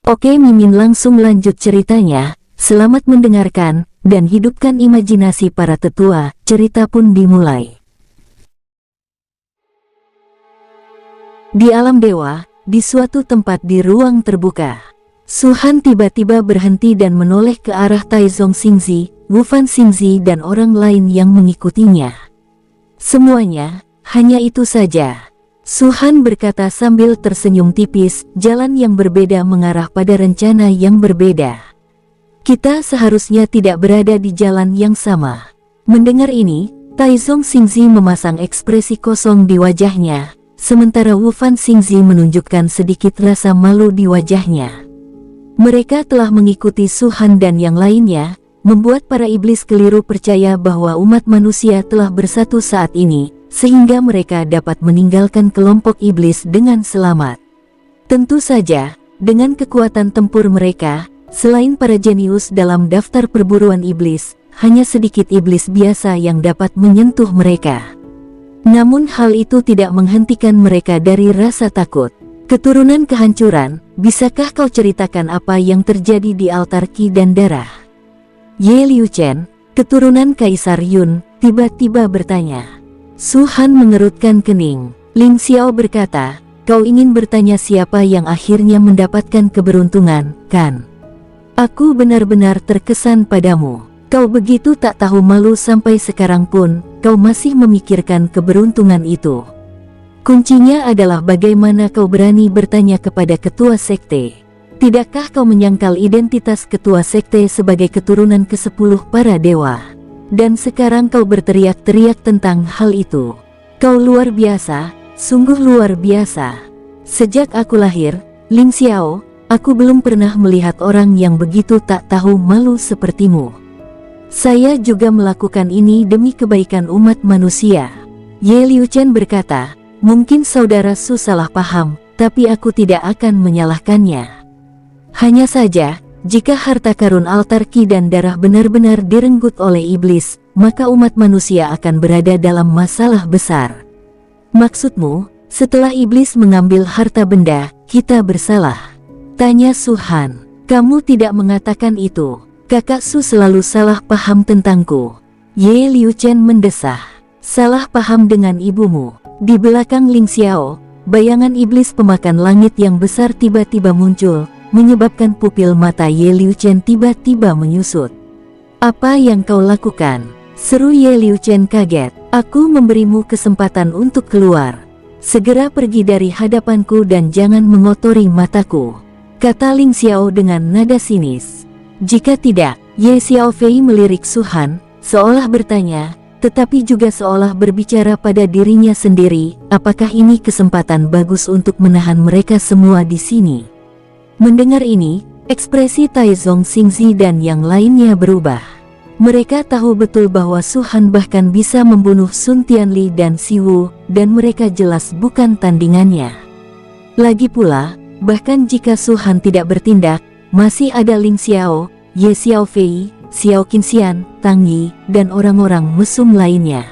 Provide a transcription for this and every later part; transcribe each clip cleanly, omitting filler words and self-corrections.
Oke, Mimin langsung lanjut ceritanya. Selamat mendengarkan, dan hidupkan imajinasi para tetua. Cerita pun dimulai. Di alam dewa, di suatu tempat di ruang terbuka, Su Han tiba-tiba berhenti dan menoleh ke arah Taizong Xingzi, Wu Fan Xingzi dan orang lain yang mengikutinya. Semuanya, hanya itu saja. Su Han berkata sambil tersenyum tipis, jalan yang berbeda mengarah pada rencana yang berbeda. Kita seharusnya tidak berada di jalan yang sama. Mendengar ini, Taizong Xingzi memasang ekspresi kosong di wajahnya, sementara Wu Fan Xingzi menunjukkan sedikit rasa malu di wajahnya. Mereka telah mengikuti Su Han dan yang lainnya, membuat para iblis keliru percaya bahwa umat manusia telah bersatu saat ini, sehingga mereka dapat meninggalkan kelompok iblis dengan selamat. Tentu saja, dengan kekuatan tempur mereka, selain para jenius dalam daftar perburuan iblis, hanya sedikit iblis biasa yang dapat menyentuh mereka. Namun hal itu tidak menghentikan mereka dari rasa takut. Keturunan kehancuran, bisakah kau ceritakan apa yang terjadi di altar Qi dan darah? Ye Liu Chen, keturunan Kaisar Yun, tiba-tiba bertanya. Su Han mengerutkan kening. Ling Xiao berkata, kau ingin bertanya siapa yang akhirnya mendapatkan keberuntungan, kan? Aku benar-benar terkesan padamu. Kau begitu tak tahu malu sampai sekarang pun, kau masih memikirkan keberuntungan itu. Kuncinya adalah bagaimana kau berani bertanya kepada ketua sekte. Tidakkah kau menyangkal identitas ketua sekte sebagai keturunan ke-10 para dewa? Dan sekarang kau berteriak-teriak tentang hal itu. Kau luar biasa, sungguh luar biasa. Sejak aku lahir, Ling Xiao, aku belum pernah melihat orang yang begitu tak tahu malu sepertimu. Saya juga melakukan ini demi kebaikan umat manusia. Ye Liu Chen berkata, mungkin saudara Su salah paham, tapi aku tidak akan menyalahkannya. Hanya saja, jika harta karun altar Qi dan darah benar-benar direnggut oleh iblis, maka umat manusia akan berada dalam masalah besar. Maksudmu, setelah iblis mengambil harta benda, kita bersalah? Tanya Su Han. Kamu tidak mengatakan itu. Kakak Su selalu salah paham tentangku. Ye Liu Chen mendesah. Salah paham dengan ibumu. Di belakang Ling Xiao, bayangan iblis pemakan langit yang besar tiba-tiba muncul, menyebabkan pupil mata Ye Liu Chen tiba-tiba menyusut. Apa yang kau lakukan? Seru Ye Liu Chen kaget. Aku memberimu kesempatan untuk keluar. Segera pergi dari hadapanku dan jangan mengotori mataku, kata Ling Xiao dengan nada sinis. Jika tidak, Ye Xiaofei melirik Su Han, seolah bertanya, tetapi juga seolah berbicara pada dirinya sendiri, apakah ini kesempatan bagus untuk menahan mereka semua di sini? Mendengar ini, ekspresi Taizong Xingzi dan yang lainnya berubah. Mereka tahu betul bahwa Su Han bahkan bisa membunuh Sun Tianli dan Si Wu, dan mereka jelas bukan tandingannya. Lagi pula, bahkan jika Su Han tidak bertindak, masih ada Ling Xiao, Ye Xiaofei, Xiao Qinxian, Tang Yi, dan orang-orang mesum lainnya.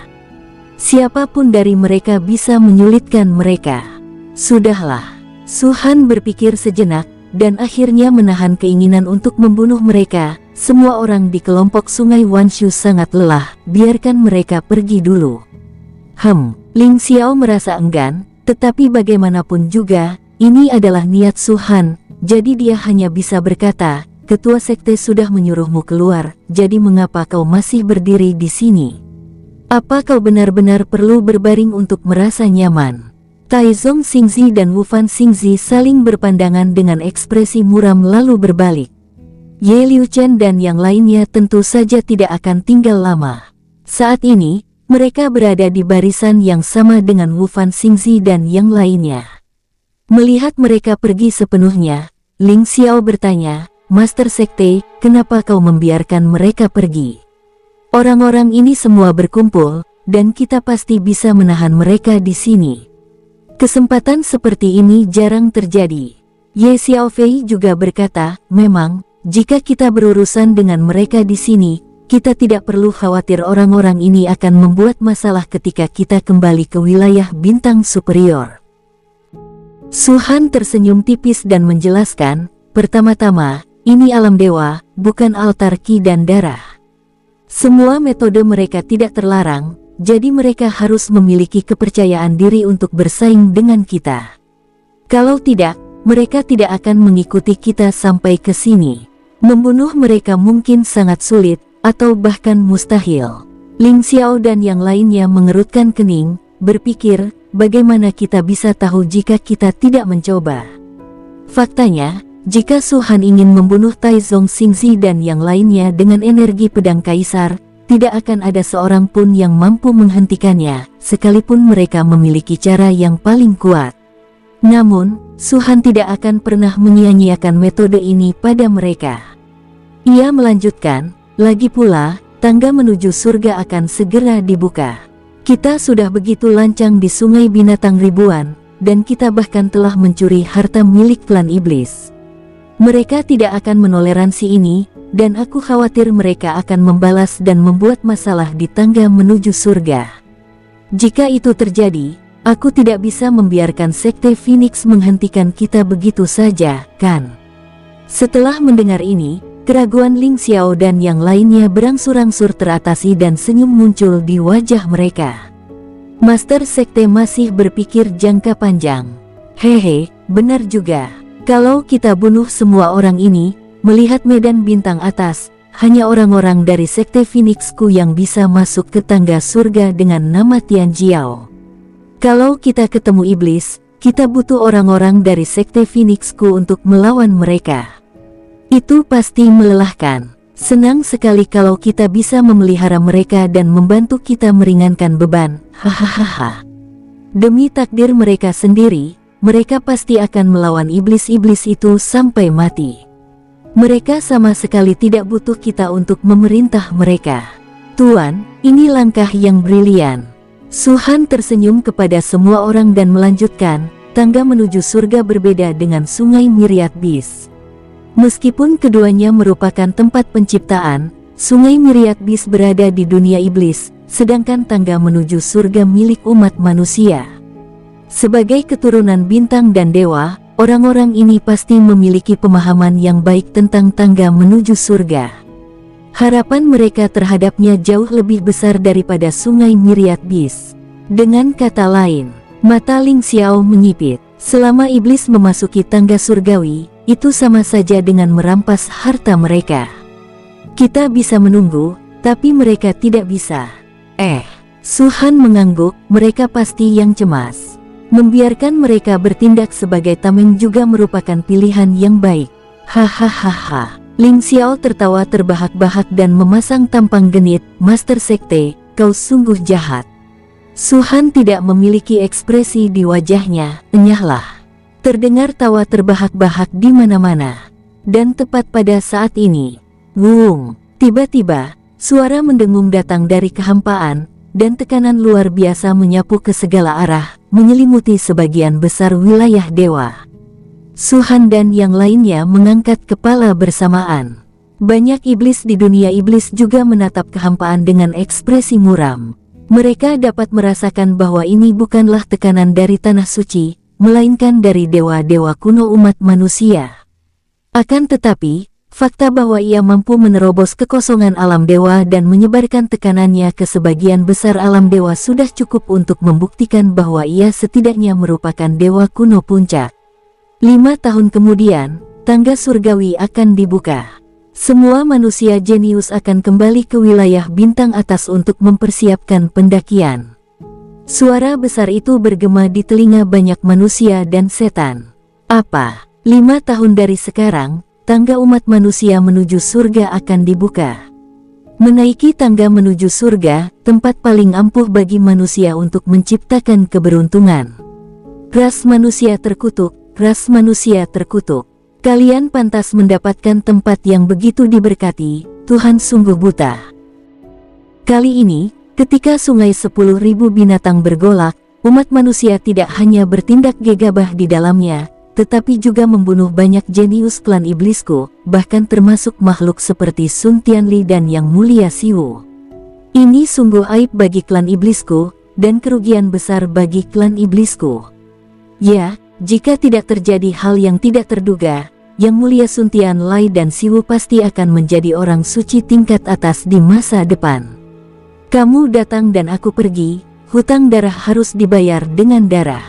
Siapapun dari mereka bisa menyulitkan mereka. Sudahlah. Su Han berpikir sejenak, dan akhirnya menahan keinginan untuk membunuh mereka. Semua orang di kelompok Sungai Wanshu sangat lelah, biarkan mereka pergi dulu. Ling Xiao merasa enggan, tetapi bagaimanapun juga, ini adalah niat Su Han, jadi dia hanya bisa berkata, ketua sekte sudah menyuruhmu keluar, jadi mengapa kau masih berdiri di sini? Apa kau benar-benar perlu berbaring untuk merasa nyaman? Taizong Xingzi dan Wu Fan Xingzi saling berpandangan dengan ekspresi muram lalu berbalik. Ye Liu Chen dan yang lainnya tentu saja tidak akan tinggal lama. Saat ini, mereka berada di barisan yang sama dengan Wu Fan Xingzi dan yang lainnya. Melihat mereka pergi sepenuhnya, Ling Xiao bertanya, Master Sekte, kenapa kau membiarkan mereka pergi? Orang-orang ini semua berkumpul, dan kita pasti bisa menahan mereka di sini. Kesempatan seperti ini jarang terjadi. Ye Xiaofei juga berkata, memang, jika kita berurusan dengan mereka di sini, kita tidak perlu khawatir orang-orang ini akan membuat masalah ketika kita kembali ke wilayah bintang superior. Su Han tersenyum tipis dan menjelaskan, Pertama-tama, ini alam dewa, bukan altar ki dan darah. Semua metode mereka tidak terlarang, jadi mereka harus memiliki kepercayaan diri untuk bersaing dengan kita. Kalau tidak, mereka tidak akan mengikuti kita sampai ke sini. Membunuh mereka mungkin sangat sulit, atau bahkan mustahil. Ling Xiao dan yang lainnya mengerutkan kening, berpikir, bagaimana kita bisa tahu jika kita tidak mencoba. Faktanya, jika Su Han ingin membunuh Taizong Xingzi dan yang lainnya dengan energi pedang kaisar, tidak akan ada seorang pun yang mampu menghentikannya, sekalipun mereka memiliki cara yang paling kuat. Namun, Su Han tidak akan pernah menyia-nyiakan metode ini pada mereka. Ia melanjutkan, lagi pula, tangga menuju surga akan segera dibuka. Kita sudah begitu lancang di sungai binatang ribuan, dan kita bahkan telah mencuri harta milik klan iblis. Mereka tidak akan menoleransi ini, dan aku khawatir mereka akan membalas dan membuat masalah di tangga menuju surga. Jika itu terjadi, aku tidak bisa membiarkan Sekte Phoenix menghentikan kita begitu saja, kan? Setelah mendengar ini, keraguan Ling Xiao dan yang lainnya berangsur-angsur teratasi dan senyum muncul di wajah mereka. Master Sekte masih berpikir jangka panjang. Hehe, benar juga. Kalau kita bunuh semua orang ini, melihat medan bintang atas, hanya orang-orang dari Sekte Phoenixku yang bisa masuk ke tangga surga dengan nama Tian Jiao. Kalau kita ketemu iblis, kita butuh orang-orang dari Sekte Phoenixku untuk melawan mereka. Itu pasti melelahkan. Senang sekali kalau kita bisa memelihara mereka dan membantu kita meringankan beban. Hahaha. Demi takdir mereka sendiri, mereka pasti akan melawan iblis-iblis itu sampai mati. Mereka sama sekali tidak butuh kita untuk memerintah mereka. Tuan, ini langkah yang brilian. Su Han tersenyum kepada semua orang dan melanjutkan, tangga menuju surga berbeda dengan sungai Myriad Beast. Meskipun keduanya merupakan tempat penciptaan, sungai Myriad Beast berada di dunia iblis, sedangkan tangga menuju surga milik umat manusia. Sebagai keturunan bintang dan dewa, orang-orang ini pasti memiliki pemahaman yang baik tentang tangga menuju surga. Harapan mereka terhadapnya jauh lebih besar daripada sungai Myriad Beast. Dengan kata lain, mata Ling Xiao menyipit. Selama iblis memasuki tangga surgawi, itu sama saja dengan merampas harta mereka. Kita bisa menunggu, tapi mereka tidak bisa. Su Han mengangguk, mereka pasti yang cemas. Membiarkan mereka bertindak sebagai tameng juga merupakan pilihan yang baik. Hahaha. Ling Xiao tertawa terbahak-bahak dan memasang tampang genit, Master Sekte, kau sungguh jahat. Su Han tidak memiliki ekspresi di wajahnya, enyahlah. Terdengar tawa terbahak-bahak di mana-mana. Dan tepat pada saat ini, wung, tiba-tiba, suara mendengung datang dari kehampaan, dan tekanan luar biasa menyapu ke segala arah, menyelimuti sebagian besar wilayah dewa. Su Han dan yang lainnya mengangkat kepala bersamaan. Banyak iblis di dunia iblis juga menatap kehampaan dengan ekspresi muram. Mereka dapat merasakan bahwa ini bukanlah tekanan dari tanah suci, melainkan dari dewa-dewa kuno umat manusia. Akan tetapi, fakta bahwa ia mampu menerobos kekosongan alam dewa dan menyebarkan tekanannya ke sebagian besar alam dewa sudah cukup untuk membuktikan bahwa ia setidaknya merupakan dewa kuno puncak. 5 tahun kemudian, tangga surgawi akan dibuka. Semua manusia jenius akan kembali ke wilayah bintang atas untuk mempersiapkan pendakian. Suara besar itu bergema di telinga banyak manusia dan setan. Apa? 5 tahun dari sekarang, tangga umat manusia menuju surga akan dibuka. Menaiki tangga menuju surga, tempat paling ampuh bagi manusia untuk menciptakan keberuntungan. Ras manusia terkutuk, ras manusia terkutuk. Kalian pantas mendapatkan tempat yang begitu diberkati, Tuhan sungguh buta. Kali ini, ketika sungai 10.000 binatang bergolak, umat manusia tidak hanya bertindak gegabah di dalamnya, tetapi juga membunuh banyak jenius klan iblisku, bahkan termasuk makhluk seperti Sun Tianli dan Yang Mulia Siwu. Ini sungguh aib bagi klan iblisku, dan kerugian besar bagi klan iblisku. Ya, jika tidak terjadi hal yang tidak terduga, Yang Mulia Sun Tianlai dan Siwu pasti akan menjadi orang suci tingkat atas di masa depan. Kamu datang dan aku pergi, hutang darah harus dibayar dengan darah.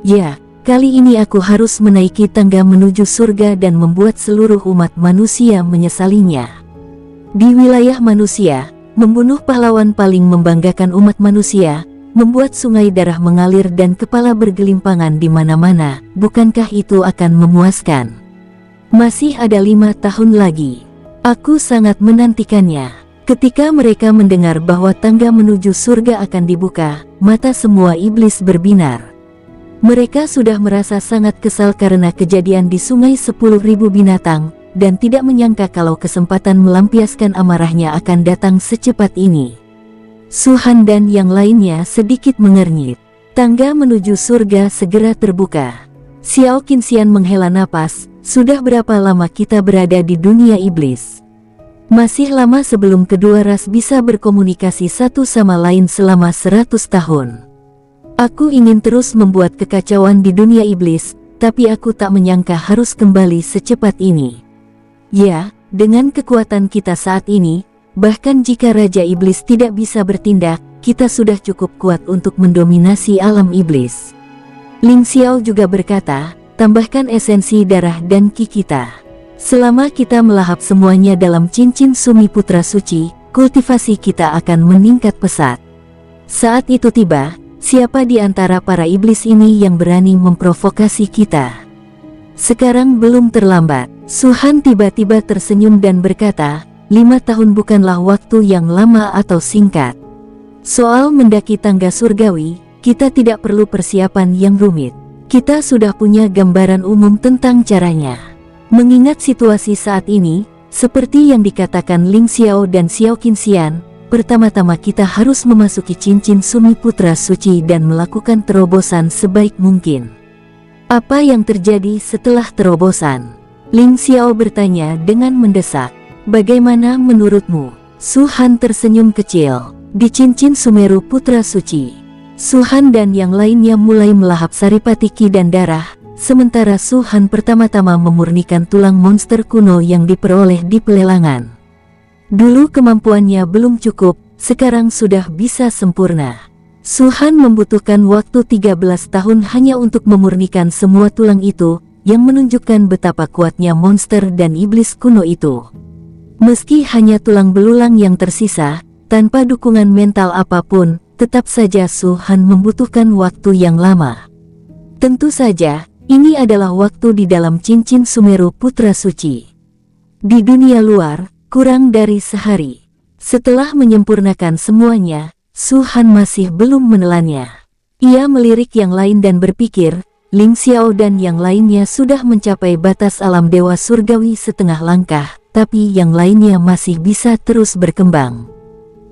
Ya, kali ini aku harus menaiki tangga menuju surga dan membuat seluruh umat manusia menyesalinya. Di wilayah manusia, membunuh pahlawan paling membanggakan umat manusia, membuat sungai darah mengalir dan kepala bergelimpangan di mana-mana, bukankah itu akan memuaskan? Masih ada 5 tahun lagi. Aku sangat menantikannya. Ketika mereka mendengar bahwa tangga menuju surga akan dibuka, mata semua iblis berbinar. Mereka sudah merasa sangat kesal karena kejadian di sungai 10.000 binatang, dan tidak menyangka kalau kesempatan melampiaskan amarahnya akan datang secepat ini. Su Han dan yang lainnya sedikit mengernyit. Tangga menuju surga segera terbuka. Xiao Qinxian menghela napas, sudah berapa lama kita berada di dunia iblis? Masih lama sebelum kedua ras bisa berkomunikasi satu sama lain selama 100 tahun. Aku ingin terus membuat kekacauan di dunia iblis, tapi aku tak menyangka harus kembali secepat ini. Ya, dengan kekuatan kita saat ini, bahkan jika Raja Iblis tidak bisa bertindak, kita sudah cukup kuat untuk mendominasi alam iblis. Ling Xiao juga berkata, tambahkan esensi darah dan ki kita. Selama kita melahap semuanya dalam cincin Sumi Putra Suci, kultivasi kita akan meningkat pesat. Saat itu tiba, siapa di antara para iblis ini yang berani memprovokasi kita? Sekarang belum terlambat. Su Han tiba-tiba tersenyum dan berkata, 5 tahun bukanlah waktu yang lama atau singkat. Soal mendaki tangga surgawi, kita tidak perlu persiapan yang rumit. Kita sudah punya gambaran umum tentang caranya. Mengingat situasi saat ini, seperti yang dikatakan Ling Xiao dan Xiao Qinxian, pertama-tama kita harus memasuki cincin Sumi Putra Suci dan melakukan terobosan sebaik mungkin. Apa yang terjadi setelah terobosan? Ling Xiao bertanya dengan mendesak. Bagaimana menurutmu? Su Han tersenyum kecil. Di cincin Sumeru Putra Suci, Su Han dan yang lainnya mulai melahap saripati ki dan darah, sementara Su Han pertama-tama memurnikan tulang monster kuno yang diperoleh di pelelangan. Dulu kemampuannya belum cukup, sekarang sudah bisa sempurna. Su Han membutuhkan waktu 13 tahun hanya untuk memurnikan semua tulang itu, yang menunjukkan betapa kuatnya monster dan iblis kuno itu. Meski hanya tulang belulang yang tersisa, tanpa dukungan mental apapun, tetap saja Su Han membutuhkan waktu yang lama. Tentu saja, ini adalah waktu di dalam cincin Sumeru Putra Suci. Di dunia luar, kurang dari sehari. Setelah menyempurnakan semuanya, Su Han masih belum menelannya. Ia melirik yang lain dan berpikir, Ling Xiao dan yang lainnya sudah mencapai batas alam dewa surgawi setengah langkah, tapi yang lainnya masih bisa terus berkembang.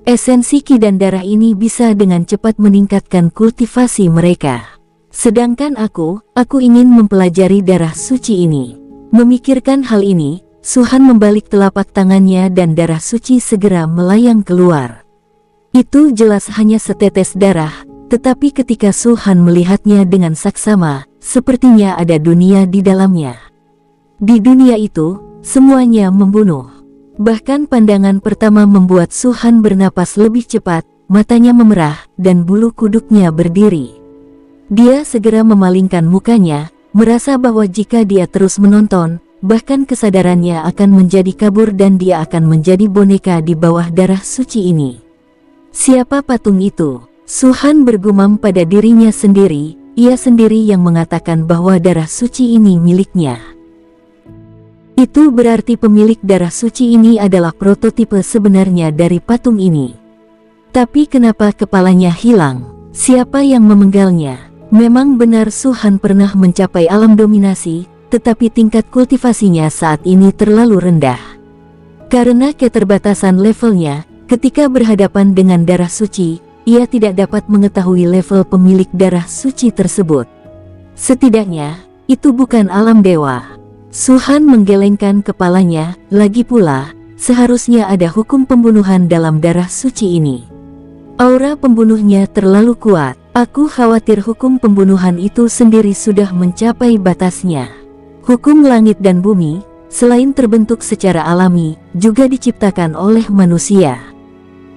Esensi ki dan darah ini bisa dengan cepat meningkatkan kultivasi mereka. Sedangkan aku ingin mempelajari darah suci ini. Memikirkan hal ini, Su Han membalik telapak tangannya dan darah suci segera melayang keluar. Itu jelas hanya setetes darah, tetapi ketika Su Han melihatnya dengan saksama, sepertinya ada dunia di dalamnya. Di dunia itu, semuanya membunuh. Bahkan pandangan pertama membuat Su Han bernapas lebih cepat, matanya memerah, dan bulu kuduknya berdiri. Dia segera memalingkan mukanya, merasa bahwa jika dia terus menonton, bahkan kesadarannya akan menjadi kabur dan dia akan menjadi boneka di bawah darah suci ini. Siapa patung itu? Su Han bergumam pada dirinya sendiri, ia sendiri yang mengatakan bahwa darah suci ini miliknya. Itu berarti pemilik darah suci ini adalah prototipe sebenarnya dari patung ini. Tapi kenapa kepalanya hilang? Siapa yang memenggalnya? Memang benar Su Han pernah mencapai alam dominasi, tetapi tingkat kultivasinya saat ini terlalu rendah. Karena keterbatasan levelnya, ketika berhadapan dengan darah suci, ia tidak dapat mengetahui level pemilik darah suci tersebut. Setidaknya, itu bukan alam dewa. Su Han menggelengkan kepalanya, lagi pula, seharusnya ada hukum pembunuhan dalam darah suci ini. Aura pembunuhnya terlalu kuat, aku khawatir hukum pembunuhan itu sendiri sudah mencapai batasnya. Hukum langit dan bumi, selain terbentuk secara alami, juga diciptakan oleh manusia.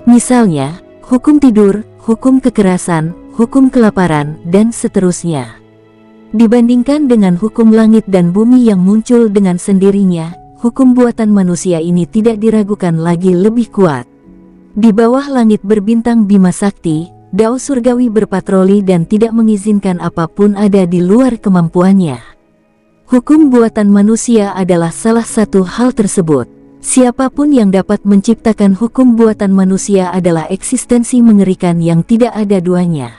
Misalnya, hukum tidur, hukum kekerasan, hukum kelaparan, dan seterusnya. Dibandingkan dengan hukum langit dan bumi yang muncul dengan sendirinya, hukum buatan manusia ini tidak diragukan lagi lebih kuat. Di bawah langit berbintang Bima Sakti, Dao surgawi berpatroli dan tidak mengizinkan apapun ada di luar kemampuannya. Hukum buatan manusia adalah salah satu hal tersebut. Siapapun yang dapat menciptakan hukum buatan manusia adalah eksistensi mengerikan yang tidak ada duanya.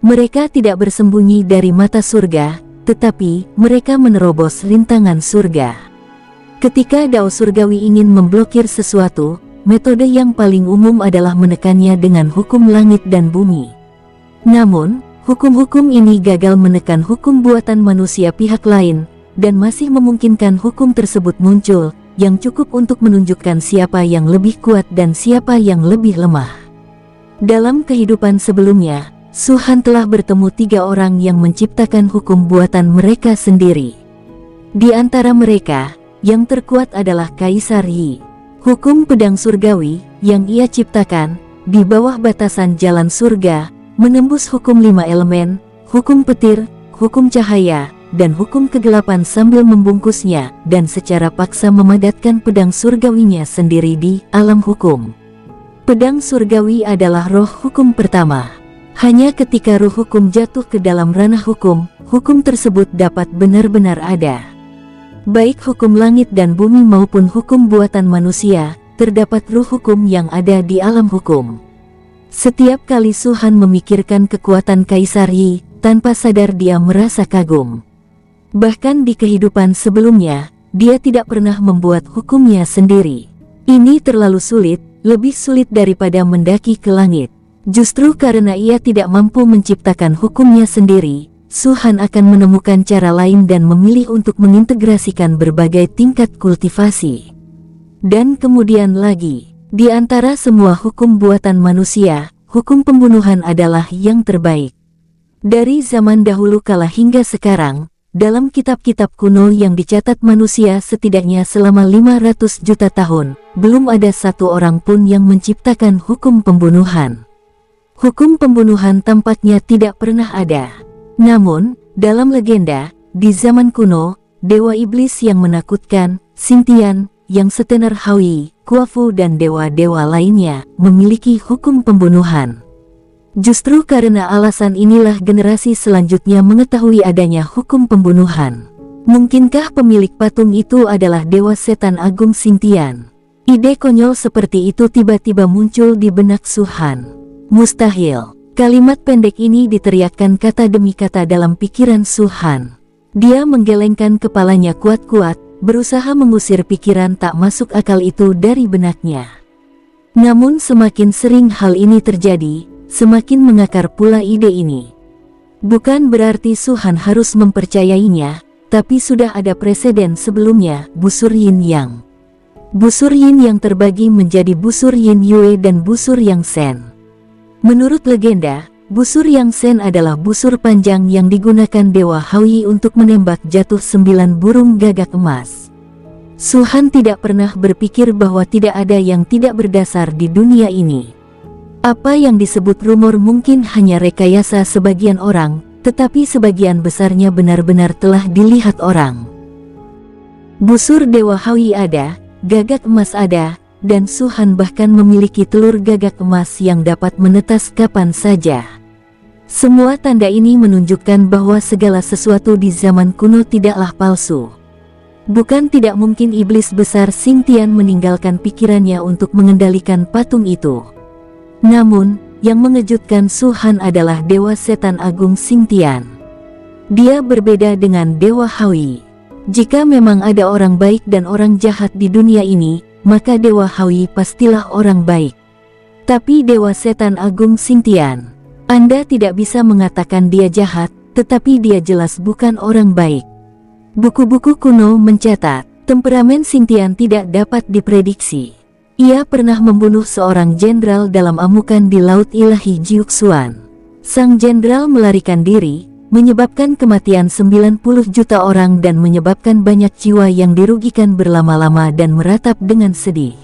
Mereka tidak bersembunyi dari mata surga, tetapi mereka menerobos rintangan surga. Ketika Dao surgawi ingin memblokir sesuatu, metode yang paling umum adalah menekannya dengan hukum langit dan bumi. Namun, hukum-hukum ini gagal menekan hukum buatan manusia pihak lain, dan masih memungkinkan hukum tersebut muncul, yang cukup untuk menunjukkan siapa yang lebih kuat dan siapa yang lebih lemah. Dalam kehidupan sebelumnya, Suhan telah bertemu 3 orang yang menciptakan hukum buatan mereka sendiri. Di antara mereka, yang terkuat adalah Kaisar Yi. Hukum pedang surgawi, yang ia ciptakan, di bawah batasan jalan surga, menembus hukum 5 elemen, hukum petir, hukum cahaya, dan hukum kegelapan sambil membungkusnya, dan secara paksa memadatkan pedang surgawinya sendiri di alam hukum. Pedang surgawi adalah roh hukum pertama. Hanya ketika ruh hukum jatuh ke dalam ranah hukum, hukum tersebut dapat benar-benar ada. Baik hukum langit dan bumi maupun hukum buatan manusia, terdapat ruh hukum yang ada di alam hukum. Setiap kali Suhan memikirkan kekuatan Kaisar Yi, tanpa sadar dia merasa kagum. Bahkan di kehidupan sebelumnya, dia tidak pernah membuat hukumnya sendiri. Ini terlalu sulit, lebih sulit daripada mendaki ke langit. Justru karena ia tidak mampu menciptakan hukumnya sendiri, Suhan akan menemukan cara lain dan memilih untuk mengintegrasikan berbagai tingkat kultivasi. Dan kemudian lagi, di antara semua hukum buatan manusia, hukum pembunuhan adalah yang terbaik. Dari zaman dahulu kala hingga sekarang, dalam kitab-kitab kuno yang dicatat manusia setidaknya selama 500 juta tahun, belum ada satu orang pun yang menciptakan hukum pembunuhan. Hukum pembunuhan tampaknya tidak pernah ada. Namun, dalam legenda, di zaman kuno, dewa iblis yang menakutkan, Xingtian, yang setenar Hawi, Kuafu dan dewa-dewa lainnya, memiliki hukum pembunuhan. Justru karena alasan inilah generasi selanjutnya mengetahui adanya hukum pembunuhan. Mungkinkah pemilik patung itu adalah dewa setan agung Xingtian? Ide konyol seperti itu tiba-tiba muncul di benak Suhan. Mustahil. Kalimat pendek ini diteriakkan kata demi kata dalam pikiran Suhan. Dia menggelengkan kepalanya kuat-kuat, berusaha mengusir pikiran tak masuk akal itu dari benaknya. Namun semakin sering hal ini terjadi, semakin mengakar pula ide ini. Bukan berarti Suhan harus mempercayainya, tapi sudah ada preseden sebelumnya, busur Yin Yang. Busur Yin yang terbagi menjadi busur Yin Yue dan busur Yang Sen. Menurut legenda, busur Yang Sen adalah busur panjang yang digunakan Dewa Hawi untuk menembak jatuh 9 burung gagak emas. Suhan tidak pernah berpikir bahwa tidak ada yang tidak berdasar di dunia ini. Apa yang disebut rumor mungkin hanya rekayasa sebagian orang, tetapi sebagian besarnya benar-benar telah dilihat orang. Busur Dewa Hawi ada, gagak emas ada, dan Suhan bahkan memiliki telur gagak emas yang dapat menetas kapan saja. Semua tanda ini menunjukkan bahwa segala sesuatu di zaman kuno tidaklah palsu. Bukan tidak mungkin iblis besar Xingtian meninggalkan pikirannya untuk mengendalikan patung itu. Namun, yang mengejutkan Suhan adalah Dewa Setan Agung Xingtian. Dia berbeda dengan Dewa Hawi. Jika memang ada orang baik dan orang jahat di dunia ini, maka Dewa Hawi pastilah orang baik. Tapi Dewa Setan Agung Xingtian, Anda tidak bisa mengatakan dia jahat, tetapi dia jelas bukan orang baik. Buku-buku kuno mencatat, temperamen Xingtian tidak dapat diprediksi. Ia pernah membunuh seorang jenderal dalam amukan di Laut Ilahi Jiuxuan. Sang jenderal melarikan diri, menyebabkan kematian 90 juta orang dan menyebabkan banyak jiwa yang dirugikan berlama-lama dan meratap dengan sedih.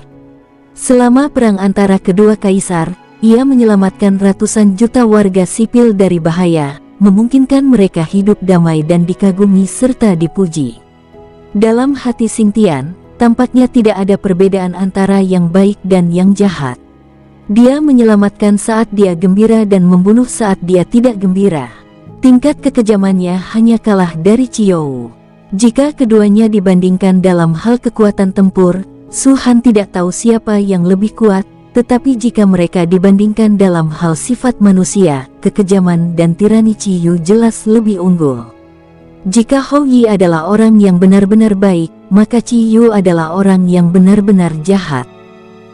Selama perang antara kedua kaisar, ia menyelamatkan ratusan juta warga sipil dari bahaya, memungkinkan mereka hidup damai dan dikagumi serta dipuji. Dalam hati Xingtian, tampaknya tidak ada perbedaan antara yang baik dan yang jahat. Dia menyelamatkan saat dia gembira dan membunuh saat dia tidak gembira. Tingkat kekejamannya hanya kalah dari Qiu. Jika keduanya dibandingkan dalam hal kekuatan tempur, Su Han tidak tahu siapa yang lebih kuat, tetapi jika mereka dibandingkan dalam hal sifat manusia, kekejaman dan tirani Qiu jelas lebih unggul. Jika Hou Yi adalah orang yang benar-benar baik, maka Qiu adalah orang yang benar-benar jahat.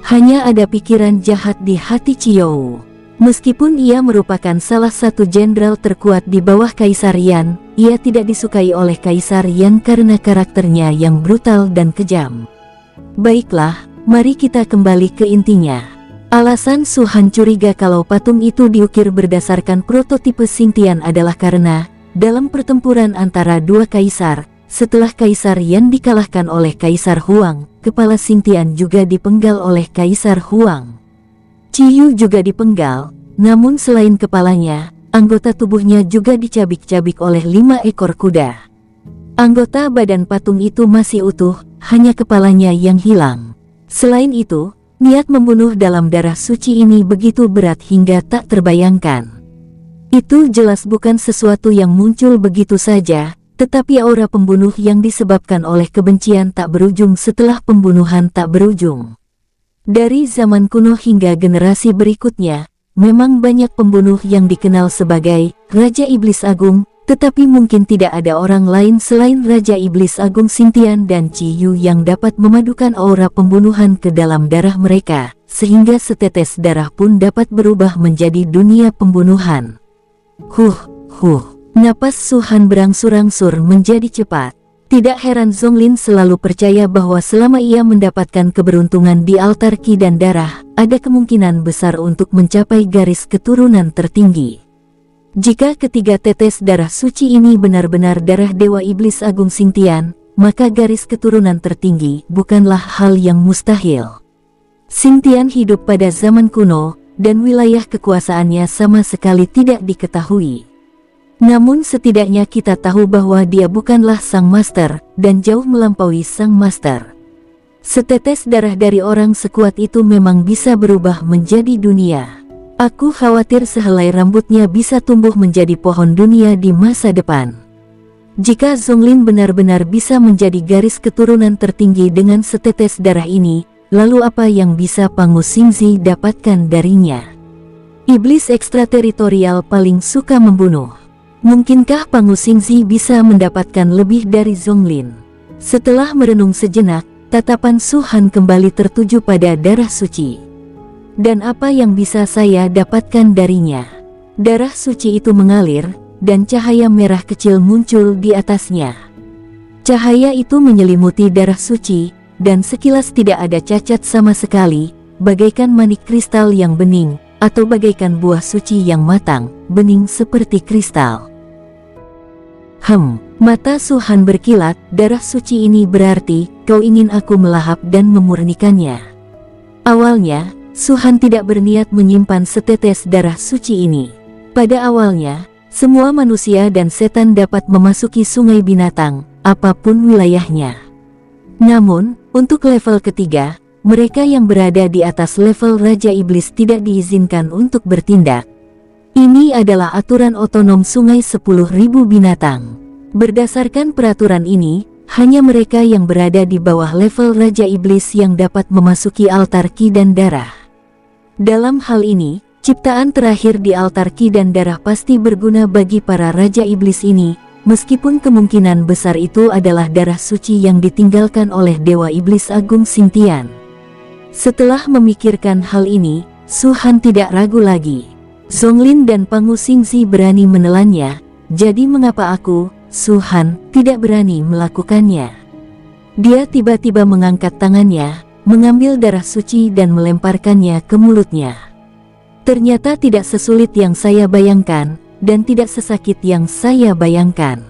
Hanya ada pikiran jahat di hati Qiu. Meskipun ia merupakan salah satu jenderal terkuat di bawah Kaisar Yan, ia tidak disukai oleh Kaisar Yan karena karakternya yang brutal dan kejam. Baiklah, mari kita kembali ke intinya. Alasan Su Han curiga kalau patung itu diukir berdasarkan prototipe Xingtian adalah karena dalam pertempuran antara dua kaisar, setelah Kaisar Yan dikalahkan oleh Kaisar Huang, kepala Xingtian juga dipenggal oleh Kaisar Huang. Qiu juga dipenggal, namun selain kepalanya, anggota tubuhnya juga dicabik-cabik oleh 5 ekor kuda. Anggota badan patung itu masih utuh, hanya kepalanya yang hilang. Selain itu, niat membunuh dalam darah suci ini begitu berat hingga tak terbayangkan. Itu jelas bukan sesuatu yang muncul begitu saja, tetapi aura pembunuh yang disebabkan oleh kebencian tak berujung setelah pembunuhan tak berujung. Dari zaman kuno hingga generasi berikutnya, memang banyak pembunuh yang dikenal sebagai Raja Iblis Agung, tetapi mungkin tidak ada orang lain selain Raja Iblis Agung Xingtian dan Qiu yang dapat memadukan aura pembunuhan ke dalam darah mereka, sehingga setetes darah pun dapat berubah menjadi dunia pembunuhan. Napas Su Han berangsur-angsur menjadi cepat. Tidak heran Zonglin selalu percaya bahwa selama ia mendapatkan keberuntungan di altar Qi dan darah, ada kemungkinan besar untuk mencapai garis keturunan tertinggi. Jika ketiga tetes darah suci ini benar-benar darah Dewa Iblis Agung Xingtian, maka garis keturunan tertinggi bukanlah hal yang mustahil. Xingtian hidup pada zaman kuno, dan wilayah kekuasaannya sama sekali tidak diketahui. Namun setidaknya kita tahu bahwa dia bukanlah sang master, dan jauh melampaui sang master. Setetes darah dari orang sekuat itu memang bisa berubah menjadi dunia. Aku khawatir sehelai rambutnya bisa tumbuh menjadi pohon dunia di masa depan. Jika Zonglin benar-benar bisa menjadi garis keturunan tertinggi dengan setetes darah ini, lalu apa yang bisa Pangu Xingzi dapatkan darinya? Iblis ekstrateritorial paling suka membunuh. Mungkinkah Pangu Xingzi bisa mendapatkan lebih dari Zonglin? Setelah merenung sejenak, tatapan Su Han kembali tertuju pada darah suci. Dan apa yang bisa saya dapatkan darinya? Darah suci itu mengalir, dan cahaya merah kecil muncul di atasnya. Cahaya itu menyelimuti darah suci, dan sekilas tidak ada cacat sama sekali, bagaikan manik kristal yang bening, atau bagaikan buah suci yang matang, bening seperti kristal. Mata Su Han berkilat, darah suci ini berarti, kau ingin aku melahap dan memurnikannya. Awalnya, Su Han tidak berniat menyimpan setetes darah suci ini. Pada awalnya, semua manusia dan setan dapat memasuki sungai binatang, apapun wilayahnya. Namun, untuk level ketiga, mereka yang berada di atas level Raja Iblis tidak diizinkan untuk bertindak. Ini adalah aturan otonom sungai 10.000 binatang. Berdasarkan peraturan ini, hanya mereka yang berada di bawah level Raja Iblis yang dapat memasuki altar Qi dan darah. Dalam hal ini, ciptaan terakhir di altar Qi dan darah pasti berguna bagi para Raja Iblis ini, meskipun kemungkinan besar itu adalah darah suci yang ditinggalkan oleh Dewa Iblis Agung Xingtian. Setelah memikirkan hal ini, Su Han tidak ragu lagi. Zonglin dan Pangu Xingzi berani menelannya, jadi mengapa aku, Su Han, tidak berani melakukannya? Dia tiba-tiba mengangkat tangannya, mengambil darah suci dan melemparkannya ke mulutnya. Ternyata tidak sesulit yang saya bayangkan, dan tidak sesakit yang saya bayangkan.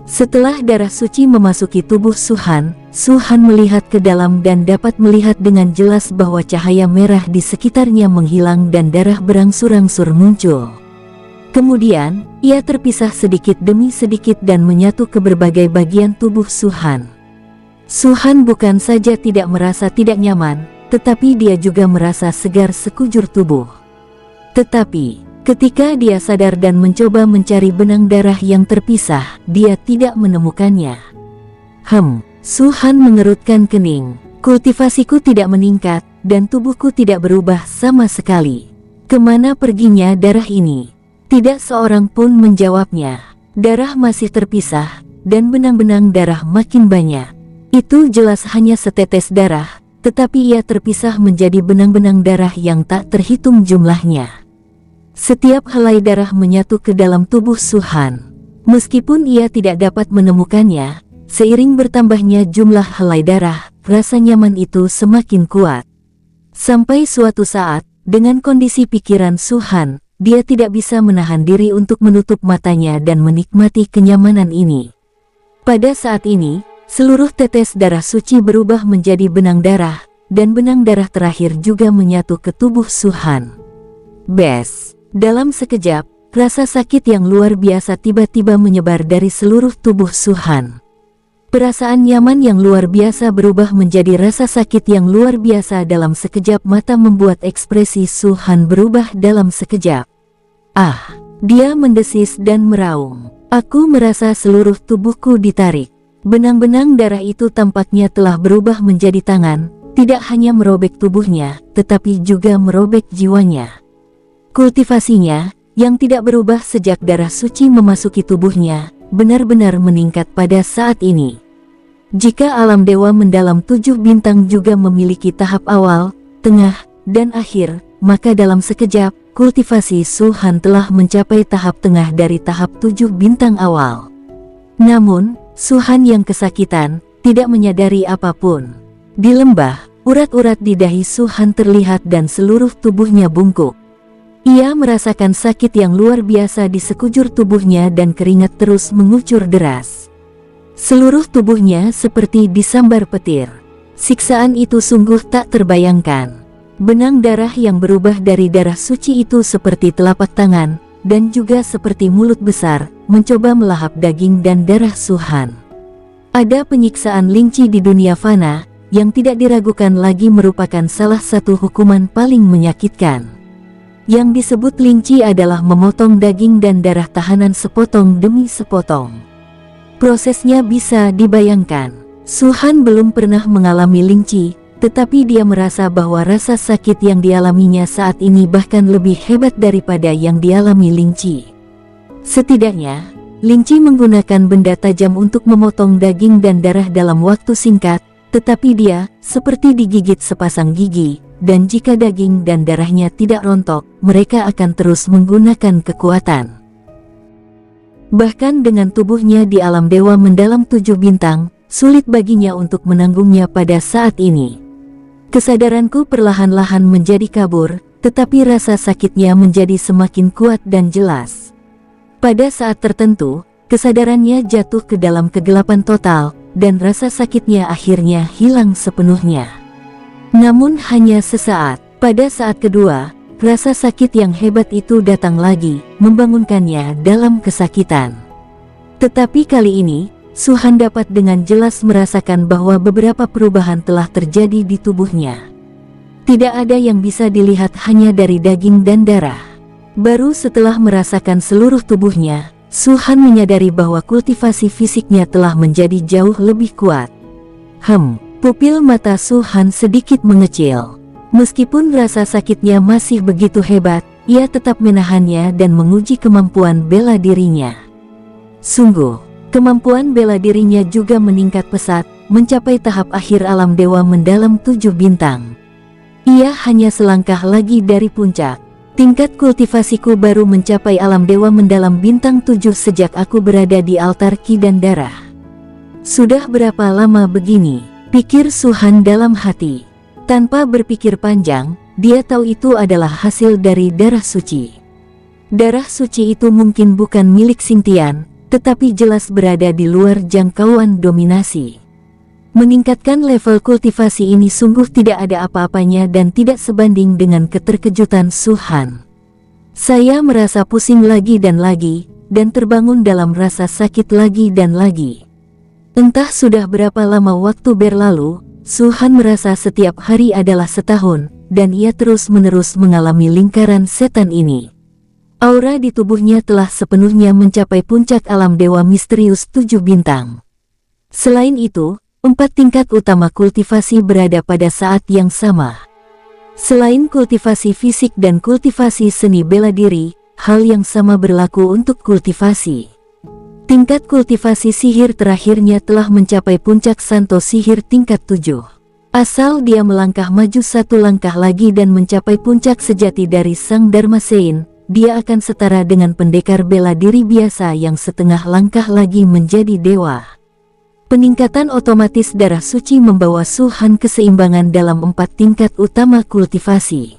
Setelah darah suci memasuki tubuh Su-han, Su-han melihat ke dalam dan dapat melihat dengan jelas bahwa cahaya merah di sekitarnya menghilang dan darah berangsur-angsur muncul. Kemudian, ia terpisah sedikit demi sedikit dan menyatu ke berbagai bagian tubuh Su-han. Su-han bukan saja tidak merasa tidak nyaman, tetapi dia juga merasa segar sekujur tubuh. Tetapi, ketika dia sadar dan mencoba mencari benang darah yang terpisah, dia tidak menemukannya. Su-han mengerutkan kening. Kultivasiku tidak meningkat, dan tubuhku tidak berubah sama sekali. Kemana perginya darah ini? Tidak seorang pun menjawabnya. Darah masih terpisah, dan benang-benang darah makin banyak. Itu jelas hanya setetes darah, tetapi ia terpisah menjadi benang-benang darah yang tak terhitung jumlahnya. Setiap helai darah menyatu ke dalam tubuh Su-han. Meskipun ia tidak dapat menemukannya, seiring bertambahnya jumlah helai darah, rasa nyaman itu semakin kuat. Sampai suatu saat, dengan kondisi pikiran Su-han, dia tidak bisa menahan diri untuk menutup matanya dan menikmati kenyamanan ini. Pada saat ini, seluruh tetes darah suci berubah menjadi benang darah, dan benang darah terakhir juga menyatu ke tubuh Su-han. Dalam sekejap, rasa sakit yang luar biasa tiba-tiba menyebar dari seluruh tubuh Su-han. Perasaan nyaman yang luar biasa berubah menjadi rasa sakit yang luar biasa dalam sekejap mata membuat ekspresi Su-han berubah dalam sekejap. Dia mendesis dan meraung. Aku merasa seluruh tubuhku ditarik. Benang-benang darah itu tampaknya telah berubah menjadi tangan, tidak hanya merobek tubuhnya, tetapi juga merobek jiwanya. Kultivasinya, yang tidak berubah sejak darah suci memasuki tubuhnya, benar-benar meningkat pada saat ini. Jika alam dewa mendalam 7 bintang juga memiliki tahap awal, tengah, dan akhir, maka dalam sekejap, kultivasi Su-han telah mencapai tahap tengah dari tahap 7 bintang awal. Namun, Su-han yang kesakitan, tidak menyadari apapun. Di lembah, urat-urat di dahi Su-han terlihat dan seluruh tubuhnya bungkuk. Ia merasakan sakit yang luar biasa di sekujur tubuhnya dan keringat terus mengucur deras. Seluruh tubuhnya seperti disambar petir. Siksaan itu sungguh tak terbayangkan. Benang darah yang berubah dari darah suci itu seperti telapak tangan, dan juga seperti mulut besar, mencoba melahap daging dan darah Su-han. Ada penyiksaan lingci di dunia fana, yang tidak diragukan lagi merupakan salah satu hukuman paling menyakitkan. Yang disebut lingci adalah memotong daging dan darah tahanan sepotong demi sepotong. Prosesnya bisa dibayangkan. Su-han belum pernah mengalami lingci, tetapi dia merasa bahwa rasa sakit yang dialaminya saat ini bahkan lebih hebat daripada yang dialami lingci. Setidaknya, lingci menggunakan benda tajam untuk memotong daging dan darah dalam waktu singkat, tetapi dia seperti digigit sepasang gigi. Dan jika daging dan darahnya tidak rontok, mereka akan terus menggunakan kekuatan. Bahkan dengan tubuhnya di alam dewa mendalam 7 bintang, sulit baginya untuk menanggungnya pada saat ini. Kesadaranku perlahan-lahan menjadi kabur, tetapi rasa sakitnya menjadi semakin kuat dan jelas. Pada saat tertentu, kesadarannya jatuh ke dalam kegelapan total, dan rasa sakitnya akhirnya hilang sepenuhnya. Namun hanya sesaat. Pada saat kedua, rasa sakit yang hebat itu datang lagi, membangunkannya dalam kesakitan. Tetapi kali ini, Su-han dapat dengan jelas merasakan bahwa beberapa perubahan telah terjadi di tubuhnya. Tidak ada yang bisa dilihat hanya dari daging dan darah. Baru setelah merasakan seluruh tubuhnya, Su-han menyadari bahwa kultivasi fisiknya telah menjadi jauh lebih kuat. Pupil mata Su-han sedikit mengecil. Meskipun rasa sakitnya masih begitu hebat, ia tetap menahannya dan menguji kemampuan bela dirinya. Sungguh, kemampuan bela dirinya juga meningkat pesat, mencapai tahap akhir alam dewa mendalam 7 bintang. Ia hanya selangkah lagi dari puncak. Tingkat kultivasiku baru mencapai alam dewa mendalam bintang 7 sejak aku berada di altar ki dan darah. Sudah berapa lama begini? Pikir Su-han dalam hati. Tanpa berpikir panjang, dia tahu itu adalah hasil dari darah suci. Darah suci itu mungkin bukan milik Xingtian, tetapi jelas berada di luar jangkauan dominasi. Meningkatkan level kultivasi ini sungguh tidak ada apa-apanya dan tidak sebanding dengan keterkejutan Su Han. Saya merasa pusing lagi, dan terbangun dalam rasa sakit lagi dan lagi. Entah sudah berapa lama waktu berlalu, Su Han merasa setiap hari adalah setahun, dan ia terus-menerus mengalami lingkaran setan ini. Aura di tubuhnya telah sepenuhnya mencapai puncak alam dewa misterius 7 bintang. Selain itu, 4 tingkat utama kultivasi berada pada saat yang sama. Selain kultivasi fisik dan kultivasi seni bela diri, hal yang sama berlaku untuk kultivasi. Tingkat kultivasi sihir terakhirnya telah mencapai puncak santo sihir tingkat 7. Asal dia melangkah maju 1 langkah lagi dan mencapai puncak sejati dari Sang Dharma Sein, dia akan setara dengan pendekar bela diri biasa yang setengah langkah lagi menjadi dewa. Peningkatan otomatis darah suci membawa Su Han keseimbangan dalam 4 tingkat utama kultivasi.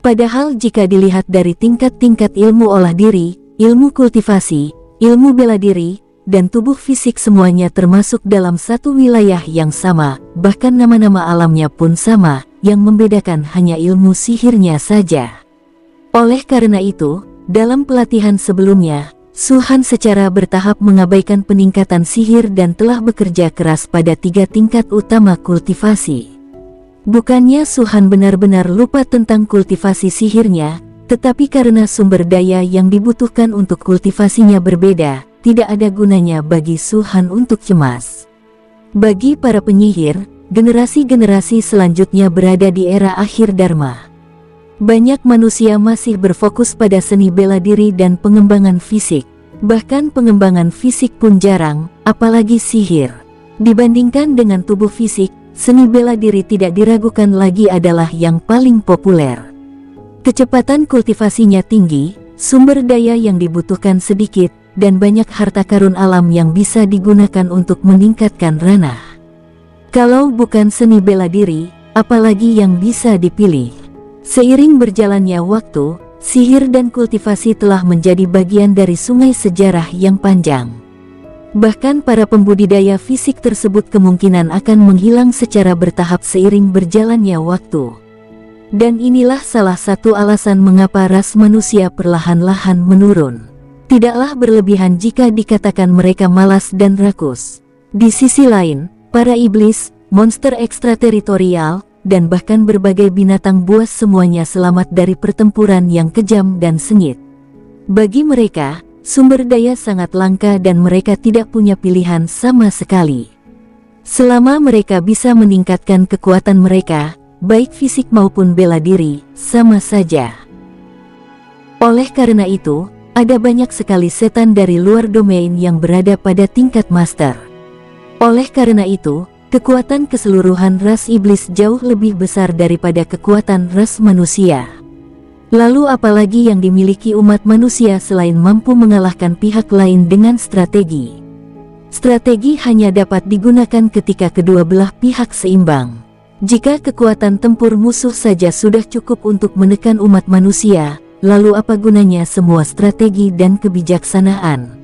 Padahal jika dilihat dari tingkat-tingkat ilmu olah diri, ilmu kultivasi, ilmu bela diri, dan tubuh fisik semuanya termasuk dalam satu wilayah yang sama, bahkan nama-nama alamnya pun sama, yang membedakan hanya ilmu sihirnya saja. Oleh karena itu, dalam pelatihan sebelumnya, Su Han secara bertahap mengabaikan peningkatan sihir dan telah bekerja keras pada 3 tingkat utama kultivasi. Bukannya Su Han benar-benar lupa tentang kultivasi sihirnya, tetapi karena sumber daya yang dibutuhkan untuk kultivasinya berbeda, tidak ada gunanya bagi Su Han untuk cemas. Bagi para penyihir, generasi-generasi selanjutnya berada di era akhir Dharma. Banyak manusia masih berfokus pada seni bela diri dan pengembangan fisik. Bahkan pengembangan fisik pun jarang, apalagi sihir. Dibandingkan dengan tubuh fisik, seni bela diri tidak diragukan lagi adalah yang paling populer. Kecepatan kultivasinya tinggi, sumber daya yang dibutuhkan sedikit, dan banyak harta karun alam yang bisa digunakan untuk meningkatkan ranah. Kalau bukan seni bela diri, apalagi yang bisa dipilih? Seiring berjalannya waktu, sihir dan kultivasi telah menjadi bagian dari sungai sejarah yang panjang. Bahkan para pembudidaya fisik tersebut kemungkinan akan menghilang secara bertahap seiring berjalannya waktu. Dan inilah salah satu alasan mengapa ras manusia perlahan-lahan menurun. Tidaklah berlebihan jika dikatakan mereka malas dan rakus. Di sisi lain, para iblis, monster ekstrateritorial, dan bahkan berbagai binatang buas semuanya selamat dari pertempuran yang kejam dan sengit. Bagi mereka, sumber daya sangat langka dan mereka tidak punya pilihan sama sekali. Selama mereka bisa meningkatkan kekuatan mereka, baik fisik maupun bela diri, sama saja. Oleh karena itu, ada banyak sekali setan dari luar domain yang berada pada tingkat master. Oleh karena itu, kekuatan keseluruhan ras iblis jauh lebih besar daripada kekuatan ras manusia. Lalu apalagi yang dimiliki umat manusia selain mampu mengalahkan pihak lain dengan strategi? Strategi hanya dapat digunakan ketika kedua belah pihak seimbang. Jika kekuatan tempur musuh saja sudah cukup untuk menekan umat manusia, lalu apa gunanya semua strategi dan kebijaksanaan?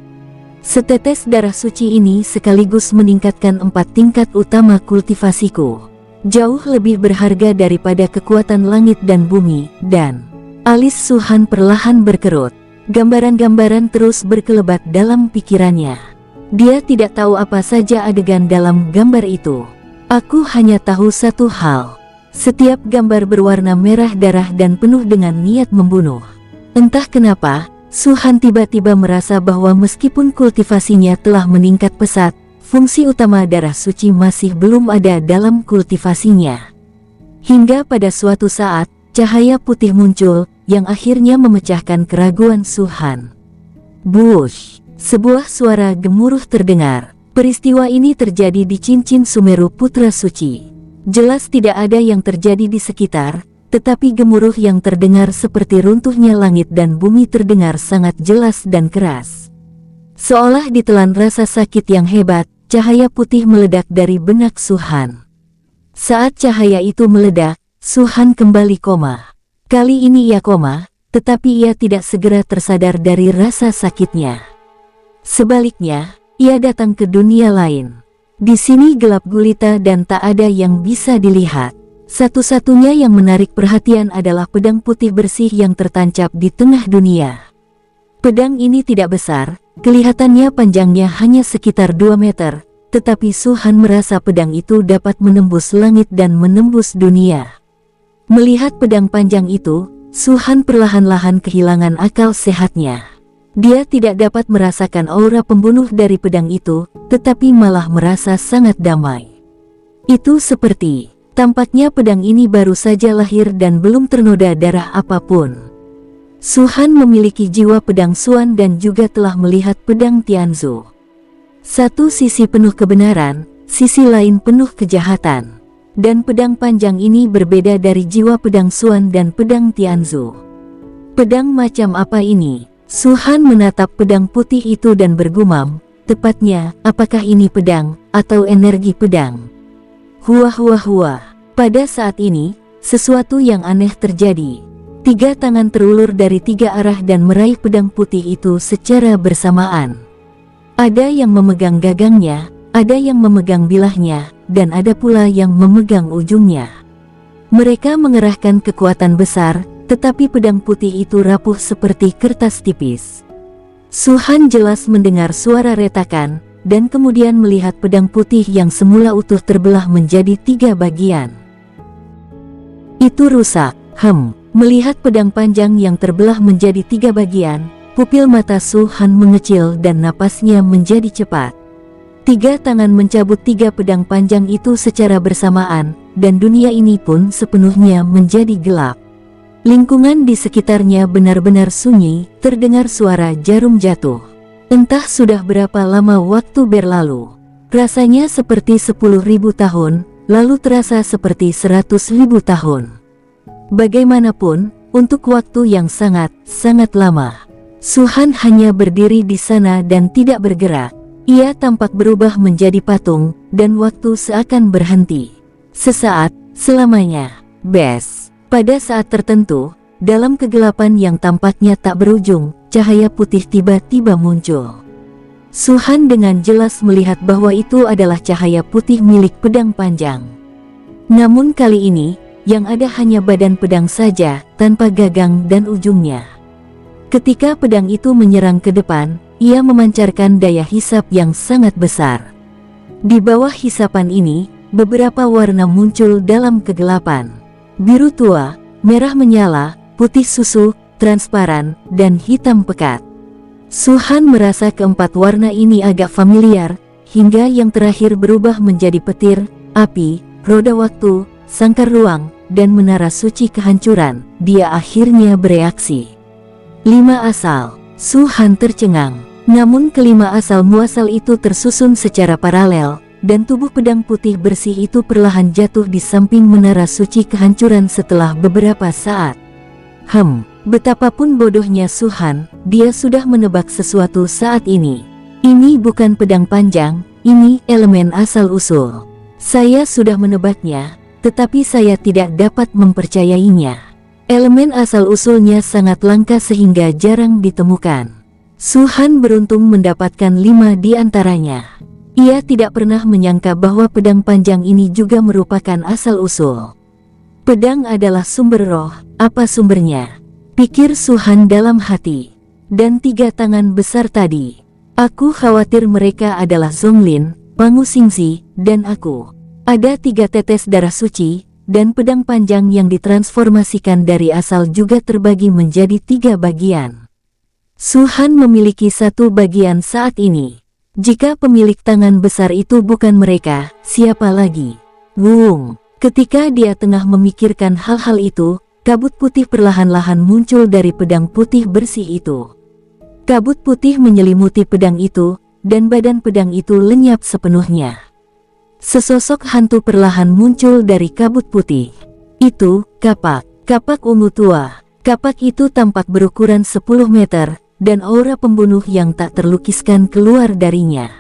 Setetes darah suci ini sekaligus meningkatkan 4 tingkat utama kultivasiku. Jauh lebih berharga daripada kekuatan langit dan bumi, dan alis Su Han perlahan berkerut. Gambaran-gambaran terus berkelebat dalam pikirannya. Dia tidak tahu apa saja adegan dalam gambar itu. Aku hanya tahu satu hal. Setiap gambar berwarna merah darah dan penuh dengan niat membunuh. Entah kenapa, Su Han tiba-tiba merasa bahwa meskipun kultivasinya telah meningkat pesat, fungsi utama darah suci masih belum ada dalam kultivasinya. Hingga pada suatu saat, cahaya putih muncul, yang akhirnya memecahkan keraguan Su Han. Bush! Sebuah suara gemuruh terdengar. Peristiwa ini terjadi di cincin Sumeru Putra Suci. Jelas tidak ada yang terjadi di sekitar, tetapi gemuruh yang terdengar seperti runtuhnya langit dan bumi terdengar sangat jelas dan keras. Seolah ditelan rasa sakit yang hebat, cahaya putih meledak dari benak Su Han. Saat cahaya itu meledak, Su Han kembali koma. Kali ini ia koma, tetapi ia tidak segera tersadar dari rasa sakitnya. Sebaliknya, ia datang ke dunia lain. Di sini gelap gulita dan tak ada yang bisa dilihat. Satu-satunya yang menarik perhatian adalah pedang putih bersih yang tertancap di tengah dunia. Pedang ini tidak besar, kelihatannya panjangnya hanya sekitar 2 meter, tetapi Su Han merasa pedang itu dapat menembus langit dan menembus dunia. Melihat pedang panjang itu, Su Han perlahan-lahan kehilangan akal sehatnya. Dia tidak dapat merasakan aura pembunuh dari pedang itu, tetapi malah merasa sangat damai. Itu seperti, tampaknya pedang ini baru saja lahir dan belum ternoda darah apapun. Su Han memiliki jiwa pedang Xuan dan juga telah melihat pedang Tianzu. Satu sisi penuh kebenaran, sisi lain penuh kejahatan. Dan pedang panjang ini berbeda dari jiwa pedang Xuan dan pedang Tianzu. Pedang macam apa ini? Su Han menatap pedang putih itu dan bergumam, tepatnya, apakah ini pedang, atau energi pedang? Huah huah huah. Pada saat ini, sesuatu yang aneh terjadi. 3 tangan terulur dari 3 arah dan meraih pedang putih itu secara bersamaan. Ada yang memegang gagangnya, ada yang memegang bilahnya, dan ada pula yang memegang ujungnya. Mereka mengerahkan kekuatan besar, tetapi pedang putih itu rapuh seperti kertas tipis. Su Han jelas mendengar suara retakan, dan kemudian melihat pedang putih yang semula utuh terbelah menjadi 3 bagian. Itu rusak. Melihat pedang panjang yang terbelah menjadi 3 bagian, pupil mata Su Han mengecil dan napasnya menjadi cepat. 3 tangan mencabut 3 pedang panjang itu secara bersamaan, dan dunia ini pun sepenuhnya menjadi gelap. Lingkungan di sekitarnya benar-benar sunyi, terdengar suara jarum jatuh. Entah sudah berapa lama waktu berlalu. Rasanya seperti 10.000 tahun, lalu terasa seperti 100.000 tahun. Bagaimanapun, untuk waktu yang sangat lama, Su Han hanya berdiri di sana dan tidak bergerak. Ia tampak berubah menjadi patung, dan waktu seakan berhenti. Sesaat, selamanya. Pada saat tertentu, dalam kegelapan yang tampaknya tak berujung, cahaya putih tiba-tiba muncul. Su Han dengan jelas melihat bahwa itu adalah cahaya putih milik pedang panjang. Namun kali ini, yang ada hanya badan pedang saja, tanpa gagang dan ujungnya. Ketika pedang itu menyerang ke depan, ia memancarkan daya hisap yang sangat besar. Di bawah hisapan ini, beberapa warna muncul dalam kegelapan. Biru tua, merah menyala, putih susu, transparan, dan hitam pekat. Su Han merasa keempat warna ini agak familiar, hingga yang terakhir berubah menjadi petir, api, roda waktu, sangkar ruang, dan menara suci kehancuran. Dia akhirnya bereaksi. 5 asal. Su Han tercengang. Namun kelima asal muasal itu tersusun secara paralel, dan tubuh pedang putih bersih itu perlahan jatuh di samping menara suci kehancuran setelah beberapa saat. Betapapun bodohnya Su Han, dia sudah menebak sesuatu saat ini. Ini bukan pedang panjang, ini elemen asal-usul. Saya sudah menebaknya, tetapi saya tidak dapat mempercayainya. Elemen asal-usulnya sangat langka sehingga jarang ditemukan. Su Han beruntung mendapatkan 5 di antaranya. Ia tidak pernah menyangka bahwa pedang panjang ini juga merupakan asal-usul. Pedang adalah sumber roh, apa sumbernya? Pikir Su Han dalam hati. Dan 3 tangan besar tadi. Aku khawatir mereka adalah Zonglin, Pangu Xingzi, dan aku. Ada 3 tetes darah suci, dan pedang panjang yang ditransformasikan dari asal juga terbagi menjadi 3 bagian. Su Han memiliki 1 bagian saat ini. Jika pemilik tangan besar itu bukan mereka, siapa lagi? Ketika dia tengah memikirkan hal-hal itu, kabut putih perlahan-lahan muncul dari pedang putih bersih itu. Kabut putih menyelimuti pedang itu, dan badan pedang itu lenyap sepenuhnya. Sesosok hantu perlahan muncul dari kabut putih. Itu, kapak ungu tua. Kapak itu tampak berukuran 10 meter, dan aura pembunuh yang tak terlukiskan keluar darinya.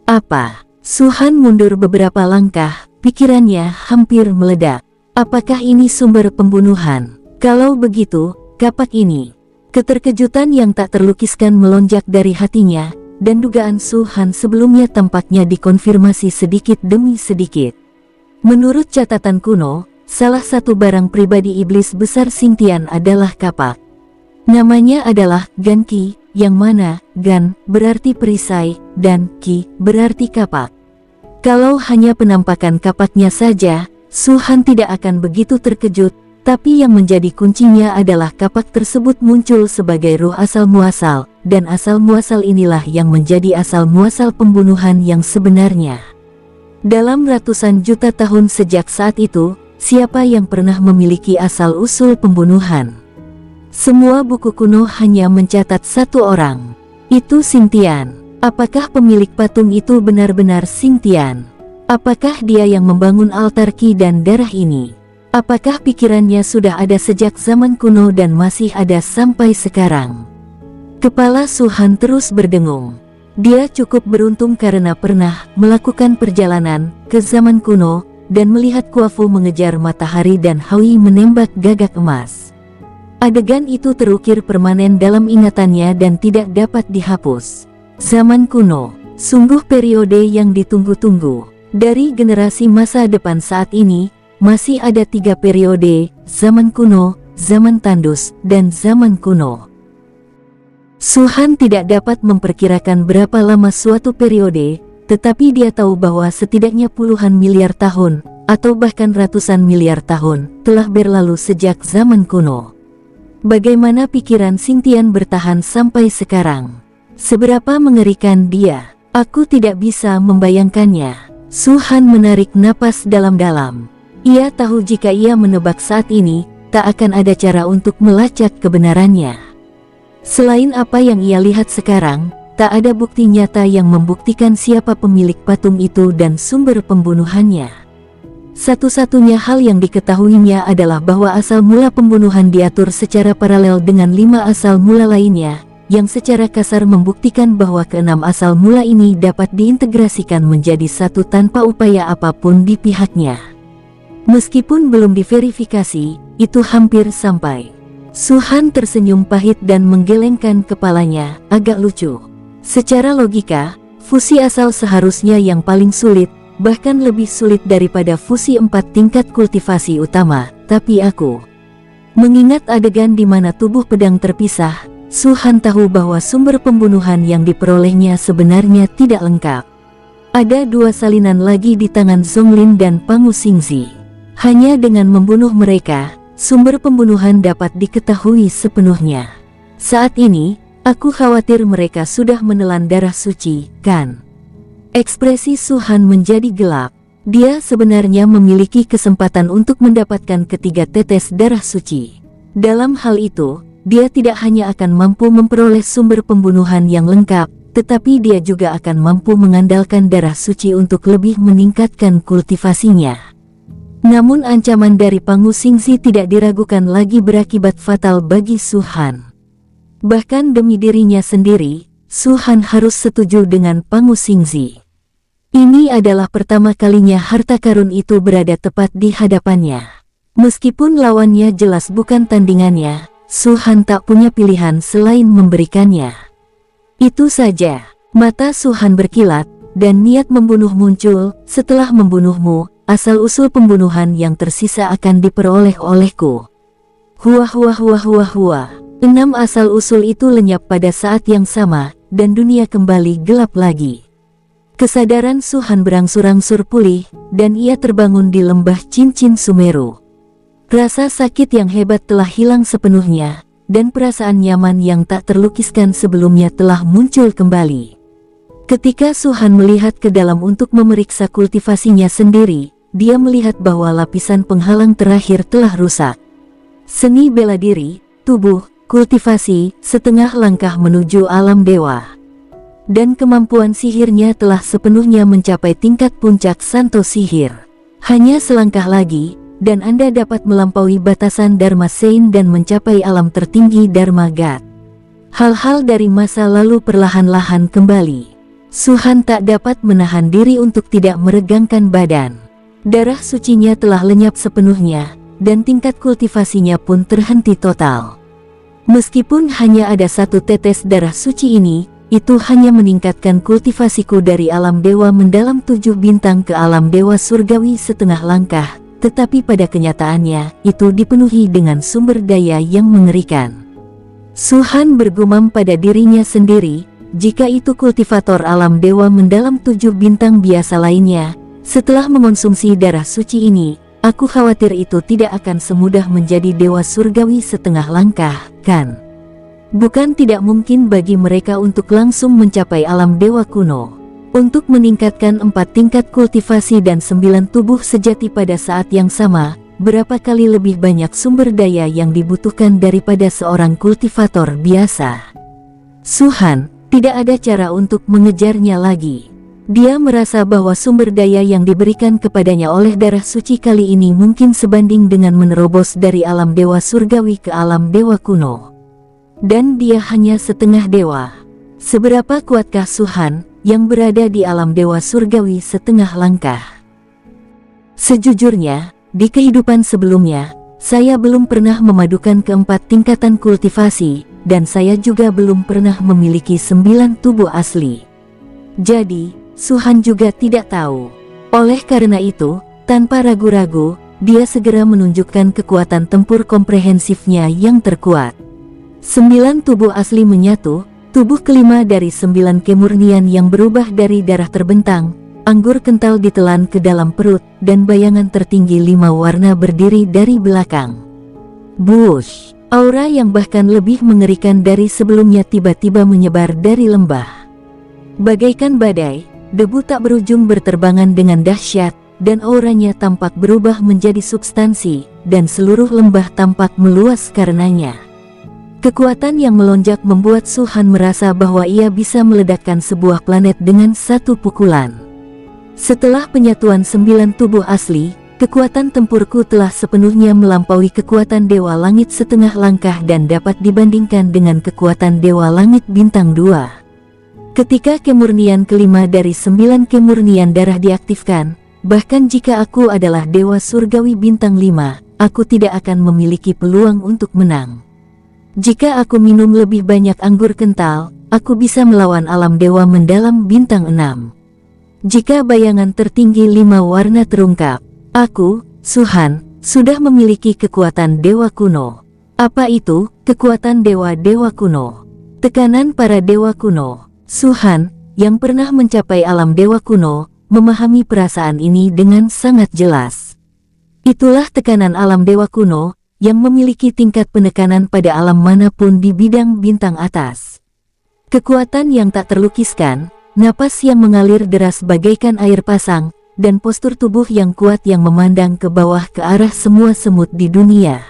Apa? Su Han mundur beberapa langkah, pikirannya hampir meledak. Apakah ini sumber pembunuhan? Kalau begitu, kapak ini. Keterkejutan yang tak terlukiskan melonjak dari hatinya, dan dugaan Su Han sebelumnya tampaknya dikonfirmasi sedikit demi sedikit. Menurut catatan kuno, salah satu barang pribadi iblis besar Xingtian adalah kapak. Namanya adalah Gan Qi, yang mana Gan berarti perisai dan Qi berarti kapak. Kalau hanya penampakan kapaknya saja, Su Han tidak akan begitu terkejut. Tapi yang menjadi kuncinya adalah kapak tersebut muncul sebagai ruh asal-muasal, dan asal-muasal inilah yang menjadi asal-muasal pembunuhan yang sebenarnya. Dalam ratusan juta tahun sejak saat itu, siapa yang pernah memiliki asal-usul pembunuhan? Semua buku kuno hanya mencatat satu orang. Itu Xingtian. Apakah pemilik patung itu benar-benar Xingtian? Apakah dia yang membangun altar Qi dan darah ini? Apakah pikirannya sudah ada sejak zaman kuno dan masih ada sampai sekarang? Kepala Su Han terus berdengung. Dia cukup beruntung karena pernah melakukan perjalanan ke zaman kuno dan melihat Kuafu mengejar matahari dan Hawi menembak gagak emas. Adegan itu terukir permanen dalam ingatannya dan tidak dapat dihapus. Zaman kuno, sungguh periode yang ditunggu-tunggu. Dari generasi masa depan saat ini, masih ada 3 periode, zaman kuno, zaman tandus, dan zaman kuno. Su Han tidak dapat memperkirakan berapa lama suatu periode, tetapi dia tahu bahwa setidaknya puluhan miliar tahun, atau bahkan ratusan miliar tahun, telah berlalu sejak zaman kuno. Bagaimana pikiran Xingtian bertahan sampai sekarang? Seberapa mengerikan dia? Aku tidak bisa membayangkannya. Su Han menarik napas dalam-dalam. Ia tahu jika ia menebak saat ini, tak akan ada cara untuk melacak kebenarannya. Selain apa yang ia lihat sekarang, tak ada bukti nyata yang membuktikan siapa pemilik patung itu dan sumber pembunuhannya. Satu-satunya hal yang diketahuinya adalah bahwa asal mula pembunuhan diatur secara paralel dengan 5 asal mula lainnya, yang secara kasar membuktikan bahwa ke-6 asal mula ini dapat diintegrasikan menjadi satu tanpa upaya apapun di pihaknya. Meskipun belum diverifikasi, itu hampir sampai. Su Han tersenyum pahit dan menggelengkan kepalanya, agak lucu. Secara logika, fusi asal seharusnya yang paling sulit, bahkan lebih sulit daripada fusi 4 tingkat kultivasi utama, tapi aku mengingat adegan di mana tubuh pedang terpisah, Su Han tahu bahwa sumber pembunuhan yang diperolehnya sebenarnya tidak lengkap. Ada 2 salinan lagi di tangan Zonglin dan Pangu Xingzi. Hanya dengan membunuh mereka, sumber pembunuhan dapat diketahui sepenuhnya. Saat ini, aku khawatir mereka sudah menelan darah suci, kan? Ekspresi Su Han menjadi gelap. Dia sebenarnya memiliki kesempatan untuk mendapatkan ketiga tetes darah suci. Dalam hal itu, dia tidak hanya akan mampu memperoleh sumber pembunuhan yang lengkap, tetapi dia juga akan mampu mengandalkan darah suci untuk lebih meningkatkan kultivasinya. Namun ancaman dari Pangu Xingzi tidak diragukan lagi berakibat fatal bagi Su Han. Bahkan demi dirinya sendiri, Su Han harus setuju dengan Pangu Xingzi. Ini adalah pertama kalinya harta karun itu berada tepat di hadapannya. Meskipun lawannya jelas bukan tandingannya, Su Han tak punya pilihan selain memberikannya. Itu saja, mata Su Han berkilat, dan niat membunuh muncul. Setelah membunuhmu, asal-usul pembunuhan yang tersisa akan diperoleh olehku. Hua hua hua hua hua. 6 asal-usul itu lenyap pada saat yang sama, dan dunia kembali gelap lagi. Kesadaran Su Han berangsur-angsur pulih, dan ia terbangun di lembah Cincin Sumeru. Rasa sakit yang hebat telah hilang sepenuhnya, dan perasaan nyaman yang tak terlukiskan sebelumnya telah muncul kembali. Ketika Su Han melihat ke dalam untuk memeriksa kultivasinya sendiri, dia melihat bahwa lapisan penghalang terakhir telah rusak. Seni bela diri, tubuh, kultivasi, setengah langkah menuju alam dewa. Dan kemampuan sihirnya telah sepenuhnya mencapai tingkat puncak Santo Sihir. Hanya selangkah lagi, dan Anda dapat melampaui batasan Dharma Sein dan mencapai alam tertinggi Dharma God. Hal-hal dari masa lalu perlahan-lahan kembali. Su Han tak dapat menahan diri untuk tidak meregangkan badan. Darah sucinya telah lenyap sepenuhnya, dan tingkat kultivasinya pun terhenti total. Meskipun hanya ada satu tetes darah suci ini, itu hanya meningkatkan kultivasiku dari alam dewa mendalam 7 bintang ke alam dewa surgawi setengah langkah, tetapi pada kenyataannya, itu dipenuhi dengan sumber daya yang mengerikan. Su Han bergumam pada dirinya sendiri, jika itu kultivator alam dewa mendalam 7 bintang biasa lainnya, setelah mengonsumsi darah suci ini, aku khawatir itu tidak akan semudah menjadi dewa surgawi setengah langkah, kan? Bukan tidak mungkin bagi mereka untuk langsung mencapai alam dewa kuno. Untuk meningkatkan 4 tingkat kultivasi dan 9 tubuh sejati pada saat yang sama, berapa kali lebih banyak sumber daya yang dibutuhkan daripada seorang kultivator biasa. Su Han tidak ada cara untuk mengejarnya lagi. Dia merasa bahwa sumber daya yang diberikan kepadanya oleh darah suci kali ini mungkin sebanding dengan menerobos dari alam dewa surgawi ke alam dewa kuno. Dan dia hanya setengah dewa. Seberapa kuatkah Su Han yang berada di alam dewa surgawi setengah langkah? Sejujurnya, di kehidupan sebelumnya, saya belum pernah memadukan keempat tingkatan kultivasi, dan saya juga belum pernah memiliki 9 tubuh asli. Jadi, Su Han juga tidak tahu. Oleh karena itu, tanpa ragu-ragu, dia segera menunjukkan kekuatan tempur komprehensifnya yang terkuat. 9 tubuh asli menyatu, tubuh kelima dari 9 kemurnian yang berubah dari darah terbentang, anggur kental ditelan ke dalam perut, dan bayangan tertinggi 5 warna berdiri dari belakang. Bush, aura yang bahkan lebih mengerikan dari sebelumnya tiba-tiba menyebar dari lembah. Bagaikan badai, debu tak berujung berterbangan dengan dahsyat, dan auranya tampak berubah menjadi substansi, dan seluruh lembah tampak meluas karenanya. Kekuatan yang melonjak membuat Su Han merasa bahwa ia bisa meledakkan sebuah planet dengan satu pukulan. Setelah penyatuan 9 tubuh asli, kekuatan tempurku telah sepenuhnya melampaui kekuatan Dewa Langit setengah langkah dan dapat dibandingkan dengan kekuatan Dewa Langit bintang 2. Ketika kemurnian kelima dari 9 kemurnian darah diaktifkan, bahkan jika aku adalah Dewa Surgawi bintang 5, aku tidak akan memiliki peluang untuk menang. Jika aku minum lebih banyak anggur kental, aku bisa melawan alam dewa mendalam bintang 6. Jika bayangan tertinggi 5 warna terungkap, aku, Su Han, sudah memiliki kekuatan dewa kuno. Apa itu, kekuatan dewa-dewa kuno? Tekanan para dewa kuno. Su Han, yang pernah mencapai alam dewa kuno, memahami perasaan ini dengan sangat jelas. Itulah tekanan alam dewa kuno, yang memiliki tingkat penekanan pada alam manapun di bidang bintang atas. Kekuatan yang tak terlukiskan, napas yang mengalir deras bagaikan air pasang, dan postur tubuh yang kuat yang memandang ke bawah ke arah semua semut di dunia.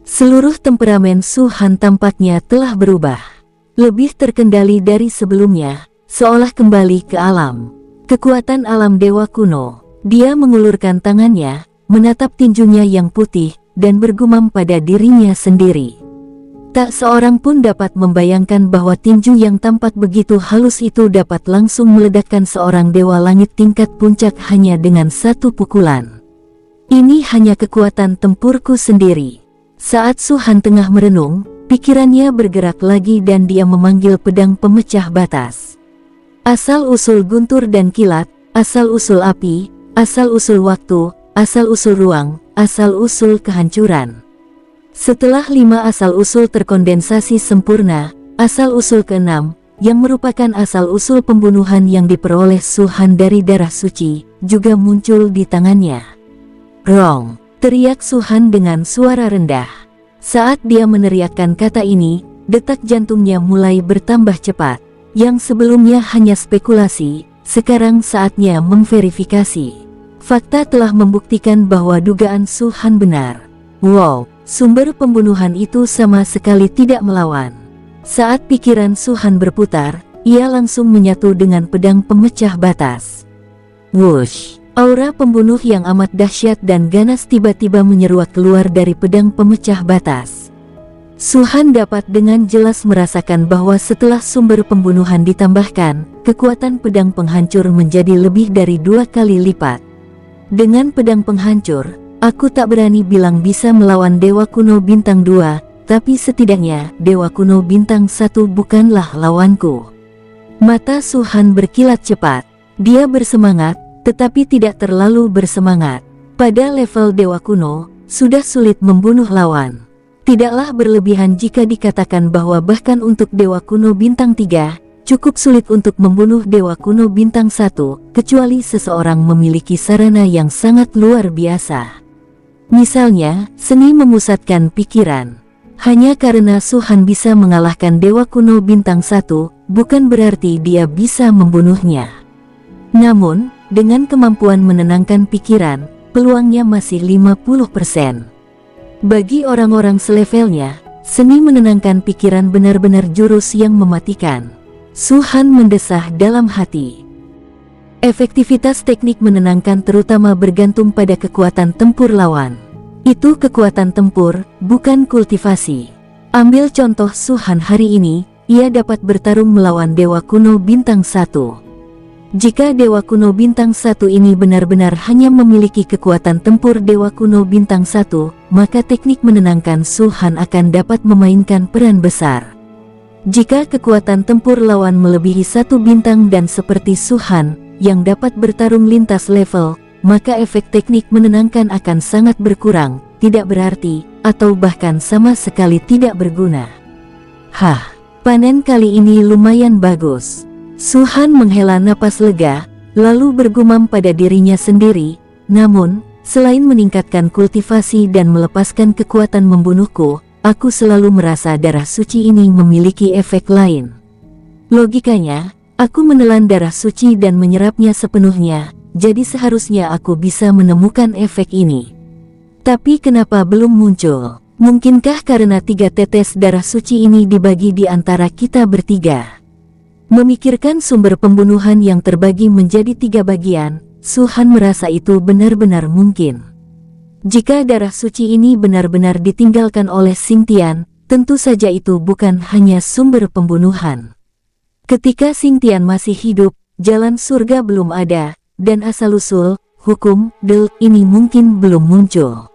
Seluruh temperamen Su Han tampaknya telah berubah. Lebih terkendali dari sebelumnya, seolah kembali ke alam. Kekuatan alam dewa kuno. Dia mengulurkan tangannya, menatap tinjunya yang putih, dan bergumam pada dirinya sendiri. Tak seorang pun dapat membayangkan bahwa tinju yang tampak begitu halus itu dapat langsung meledakkan seorang dewa langit tingkat puncak hanya dengan satu pukulan. Ini hanya kekuatan tempurku sendiri. Saat Su Han tengah merenung, pikirannya bergerak lagi dan dia memanggil pedang pemecah batas. Asal-usul guntur dan kilat, asal-usul api, asal-usul waktu, asal-usul ruang, asal-usul kehancuran. Setelah 5 asal-usul terkondensasi sempurna, asal-usul ke-6, yang merupakan asal-usul pembunuhan yang diperoleh Su Han dari darah suci, juga muncul di tangannya. Rong, teriak Su Han dengan suara rendah. Saat dia meneriakkan kata ini, detak jantungnya mulai bertambah cepat. Yang sebelumnya hanya spekulasi, sekarang saatnya memverifikasi. Fakta telah membuktikan bahwa dugaan Su Han benar. Wow, sumber pembunuhan itu sama sekali tidak melawan. Saat pikiran Su Han berputar, ia langsung menyatu dengan pedang pemecah batas. Wush, aura pembunuh yang amat dahsyat dan ganas tiba-tiba menyeruak keluar dari pedang pemecah batas. Su Han dapat dengan jelas merasakan bahwa setelah sumber pembunuhan ditambahkan, kekuatan pedang penghancur menjadi lebih dari 2 kali lipat. Dengan pedang penghancur, aku tak berani bilang bisa melawan Dewa Kuno Bintang 2, tapi setidaknya Dewa Kuno Bintang 1 bukanlah lawanku. Mata Su Han berkilat cepat. Dia bersemangat, tetapi tidak terlalu bersemangat. Pada level Dewa Kuno, sudah sulit membunuh lawan. Tidaklah berlebihan jika dikatakan bahwa bahkan untuk Dewa Kuno Bintang 3, cukup sulit untuk membunuh Dewa Kuno Bintang 1, kecuali seseorang memiliki sarana yang sangat luar biasa. Misalnya, seni memusatkan pikiran. Hanya karena Su Han bisa mengalahkan Dewa Kuno Bintang 1, bukan berarti dia bisa membunuhnya. Namun, dengan kemampuan menenangkan pikiran, peluangnya masih 50%. Bagi orang-orang selevelnya, seni menenangkan pikiran benar-benar jurus yang mematikan. Su Han mendesah dalam hati. Efektivitas teknik menenangkan terutama bergantung pada kekuatan tempur lawan. Itu kekuatan tempur, bukan kultivasi. Ambil contoh Su Han hari ini, ia dapat bertarung melawan Dewa Kuno Bintang 1. Jika Dewa Kuno Bintang 1 ini benar-benar hanya memiliki kekuatan tempur Dewa Kuno Bintang 1, maka teknik menenangkan Su Han akan dapat memainkan peran besar. Jika kekuatan tempur lawan melebihi 1 bintang dan seperti Su Han, yang dapat bertarung lintas level, maka efek teknik menenangkan akan sangat berkurang, tidak berarti, atau bahkan sama sekali tidak berguna. Hah, panen kali ini lumayan bagus. Su Han menghela napas lega, lalu bergumam pada dirinya sendiri, namun, selain meningkatkan kultivasi dan melepaskan kekuatan membunuhku, aku selalu merasa darah suci ini memiliki efek lain. Logikanya, aku menelan darah suci dan menyerapnya sepenuhnya, jadi seharusnya aku bisa menemukan efek ini. Tapi kenapa belum muncul? Mungkinkah karena 3 tetes darah suci ini dibagi di antara kita bertiga? Memikirkan sumber pembunuhan yang terbagi menjadi 3 bagian, Su Han merasa itu benar-benar mungkin. Jika darah suci ini benar-benar ditinggalkan oleh Xingtian, tentu saja itu bukan hanya sumber pembunuhan. Ketika Xingtian masih hidup, jalan surga belum ada, dan asal-usul, hukum, del, ini mungkin belum muncul.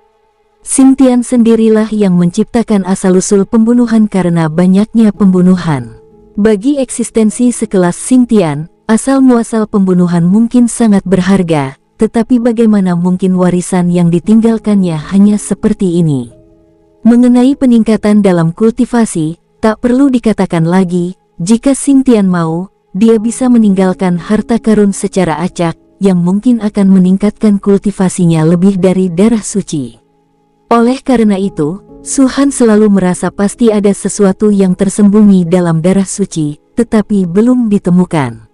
Xingtian sendirilah yang menciptakan asal-usul pembunuhan karena banyaknya pembunuhan. Bagi eksistensi sekelas Xingtian, asal-muasal pembunuhan mungkin sangat berharga, tetapi bagaimana mungkin warisan yang ditinggalkannya hanya seperti ini? Mengenai peningkatan dalam kultivasi, tak perlu dikatakan lagi, jika Xingtian mau, dia bisa meninggalkan harta karun secara acak, yang mungkin akan meningkatkan kultivasinya lebih dari darah suci. Oleh karena itu, Su Han selalu merasa pasti ada sesuatu yang tersembunyi dalam darah suci, tetapi belum ditemukan.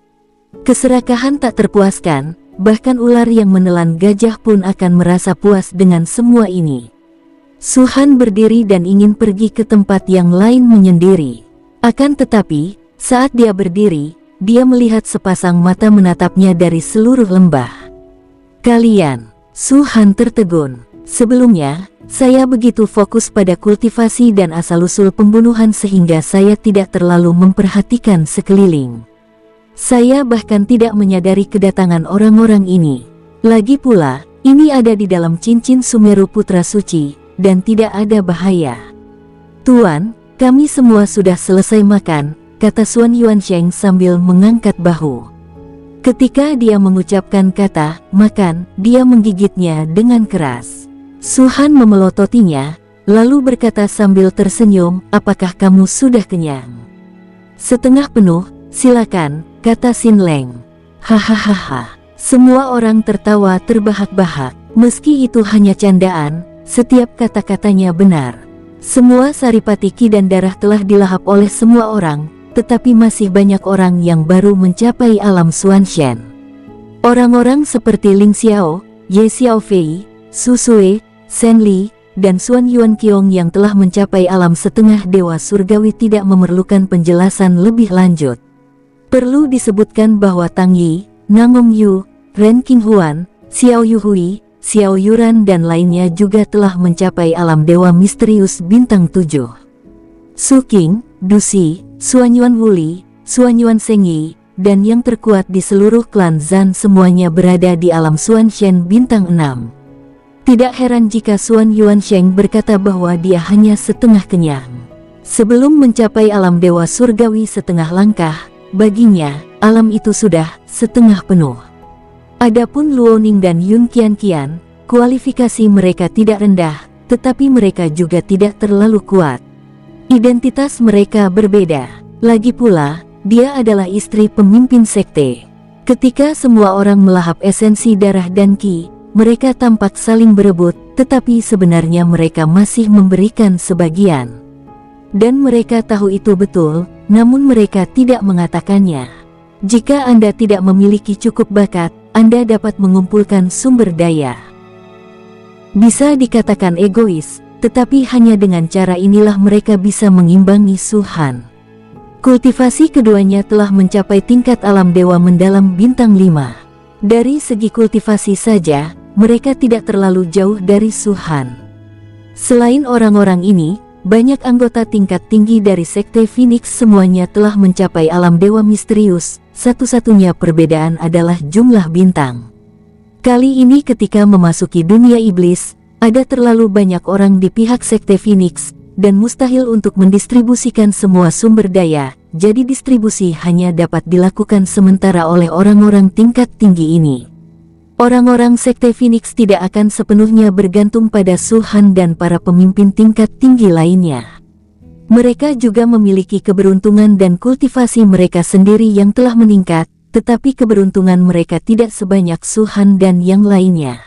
Keserakahan tak terpuaskan, bahkan ular yang menelan gajah pun akan merasa puas dengan semua ini. Su Han berdiri dan ingin pergi ke tempat yang lain menyendiri. Akan tetapi, saat dia berdiri, dia melihat sepasang mata menatapnya dari seluruh lembah. Kalian, Su Han tertegun. Sebelumnya, saya begitu fokus pada kultivasi dan asal-usul pembunuhan sehingga saya tidak terlalu memperhatikan sekeliling. Saya bahkan tidak menyadari kedatangan orang-orang ini. Lagi pula, ini ada di dalam cincin Sumeru Putra Suci, dan tidak ada bahaya. Tuan, kami semua sudah selesai makan, kata Xuan Yuansheng sambil mengangkat bahu. Ketika dia mengucapkan kata makan, dia menggigitnya dengan keras. Su Han memelototinya, lalu berkata sambil tersenyum, apakah kamu sudah kenyang? Setengah penuh, silakan, kata Xin Leng. Hahaha. Semua orang tertawa terbahak-bahak. Meski itu hanya candaan, setiap kata-katanya benar. Semua saripati Qi dan darah telah dilahap oleh semua orang, tetapi masih banyak orang yang baru mencapai alam Xuanshen. Orang-orang seperti Ling Xiao, Ye Xiaofei, Su Sui, Shen Li, dan Xuan Yuanqiong yang telah mencapai alam setengah dewa surgawi tidak memerlukan penjelasan lebih lanjut. Perlu disebutkan bahwa Tang Yi, Nangong Yu, Ren Qinghuan, Xiao Yuhui, Xiao Yuran dan lainnya juga telah mencapai alam dewa misterius bintang 7. Su Qing, Du Xi, Xuan Yuan Wuli, Xuan Yuan Shengyi, dan yang terkuat di seluruh klan Zan semuanya berada di alam Xuanshen bintang 6. Tidak heran jika Xuan Yuansheng berkata bahwa dia hanya setengah kenyang. Sebelum mencapai alam dewa surgawi setengah langkah, baginya, alam itu sudah setengah penuh. Adapun Luoning dan Yun Qianqian, kualifikasi mereka tidak rendah, tetapi mereka juga tidak terlalu kuat. Identitas mereka berbeda. Lagi pula, dia adalah istri pemimpin sekte. Ketika semua orang melahap esensi darah dan qi, mereka tampak saling berebut, tetapi sebenarnya mereka masih memberikan sebagian. Dan mereka tahu itu betul, namun mereka tidak mengatakannya. Jika Anda tidak memiliki cukup bakat, Anda dapat mengumpulkan sumber daya. Bisa dikatakan egois, tetapi hanya dengan cara inilah mereka bisa mengimbangi Su Han. Kultivasi keduanya telah mencapai tingkat alam dewa mendalam bintang 5. Dari segi kultivasi saja, mereka tidak terlalu jauh dari Su Han. Selain orang-orang ini, banyak anggota tingkat tinggi dari Sekte Phoenix semuanya telah mencapai alam dewa misterius. Satu-satunya perbedaan adalah jumlah bintang. Kali ini ketika memasuki dunia iblis, ada terlalu banyak orang di pihak Sekte Phoenix, dan mustahil untuk mendistribusikan semua sumber daya, jadi distribusi hanya dapat dilakukan sementara oleh orang-orang tingkat tinggi ini. Orang-orang Sekte Phoenix tidak akan sepenuhnya bergantung pada Su Han dan para pemimpin tingkat tinggi lainnya. Mereka juga memiliki keberuntungan dan kultivasi mereka sendiri yang telah meningkat, tetapi keberuntungan mereka tidak sebanyak Su Han dan yang lainnya.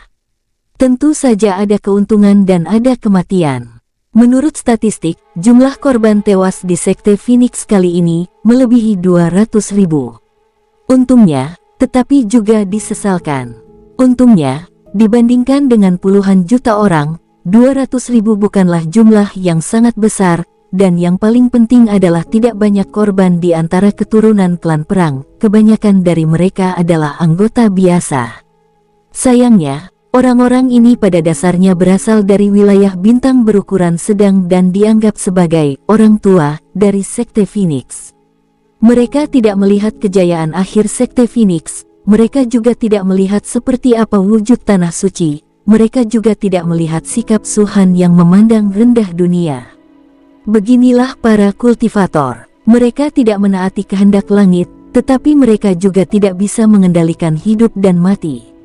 Tentu saja ada keuntungan dan ada kematian. Menurut statistik, jumlah korban tewas di Sekte Phoenix kali ini melebihi 200.000. Untungnya, tetapi juga disesalkan. Untungnya, dibandingkan dengan puluhan juta orang, 200.000 bukanlah jumlah yang sangat besar, dan yang paling penting adalah tidak banyak korban di antara keturunan klan perang, kebanyakan dari mereka adalah anggota biasa. Sayangnya, orang-orang ini pada dasarnya berasal dari wilayah bintang berukuran sedang dan dianggap sebagai orang tua dari Sekte Phoenix. Mereka tidak melihat kejayaan akhir Sekte Phoenix. Mereka juga tidak melihat seperti apa wujud tanah suci. Mereka juga tidak melihat sikap Su Han yang memandang rendah dunia. Beginilah para kultivator. Mereka tidak menaati kehendak langit, tetapi mereka juga tidak bisa mengendalikan hidup dan mati.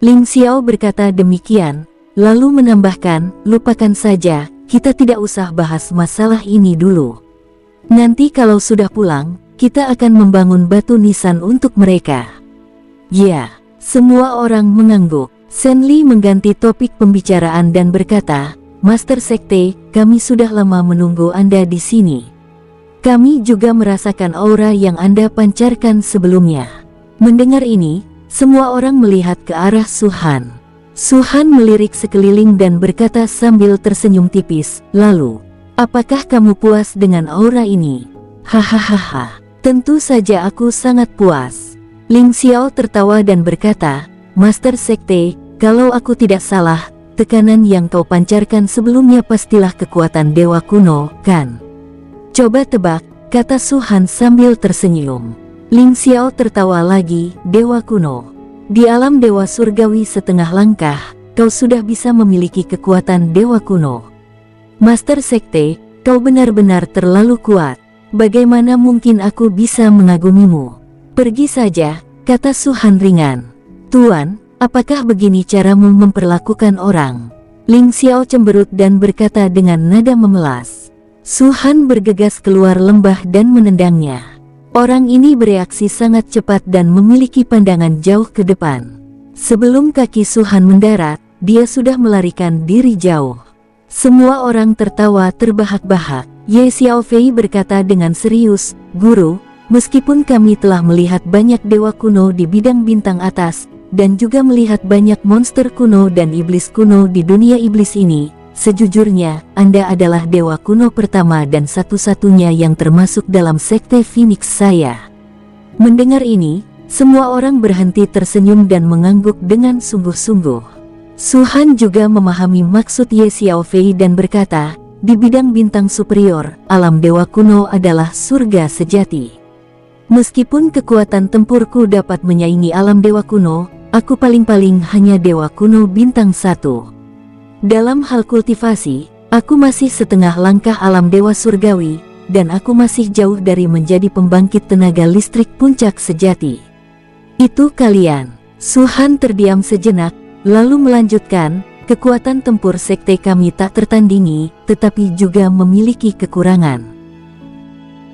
Ling Xiao berkata demikian, lalu menambahkan, lupakan saja, kita tidak usah bahas masalah ini dulu. Nanti kalau sudah pulang, kita akan membangun batu nisan untuk mereka. Ya, semua orang mengangguk. Shen Li mengganti topik pembicaraan dan berkata, Master Sekte, kami sudah lama menunggu Anda di sini. Kami juga merasakan aura yang Anda pancarkan sebelumnya. Mendengar ini, semua orang melihat ke arah Su Han. Su Han melirik sekeliling dan berkata sambil tersenyum tipis, lalu, apakah kamu puas dengan aura ini? Hahaha, tentu saja aku sangat puas. Ling Xiao tertawa dan berkata, Master Sekte, kalau aku tidak salah, tekanan yang kau pancarkan sebelumnya pastilah kekuatan dewa kuno, kan? Coba tebak, kata Su Han sambil tersenyum. Ling Xiao tertawa lagi, dewa kuno. Di alam dewa surgawi setengah langkah, kau sudah bisa memiliki kekuatan dewa kuno. Master Sekte, kau benar-benar terlalu kuat. Bagaimana mungkin aku bisa mengagumimu? Pergi saja, kata Su Han ringan. Tuan, apakah begini caramu memperlakukan orang? Ling Xiao cemberut dan berkata dengan nada memelas. Su Han bergegas keluar lembah dan menendangnya. Orang ini bereaksi sangat cepat dan memiliki pandangan jauh ke depan. Sebelum kaki Su Han mendarat, dia sudah melarikan diri jauh. Semua orang tertawa terbahak-bahak. Ye Xiaofei berkata dengan serius, Guru, meskipun kami telah melihat banyak dewa kuno di bidang bintang atas, dan juga melihat banyak monster kuno dan iblis kuno di dunia iblis ini, sejujurnya, Anda adalah dewa kuno pertama dan satu-satunya yang termasuk dalam Sekte Phoenix saya. Mendengar ini, semua orang berhenti tersenyum dan mengangguk dengan sungguh-sungguh. Su Han juga memahami maksud Ye Xiaofei dan berkata, di bidang bintang superior, alam dewa kuno adalah surga sejati. Meskipun kekuatan tempurku dapat menyaingi alam dewa kuno, aku paling-paling hanya dewa kuno bintang 1. Dalam hal kultivasi, aku masih setengah langkah alam dewa surgawi, dan aku masih jauh dari menjadi pembangkit tenaga listrik puncak sejati. Itu kalian. Su Han terdiam sejenak, lalu melanjutkan, kekuatan tempur sekte kami tak tertandingi, tetapi juga memiliki kekurangan.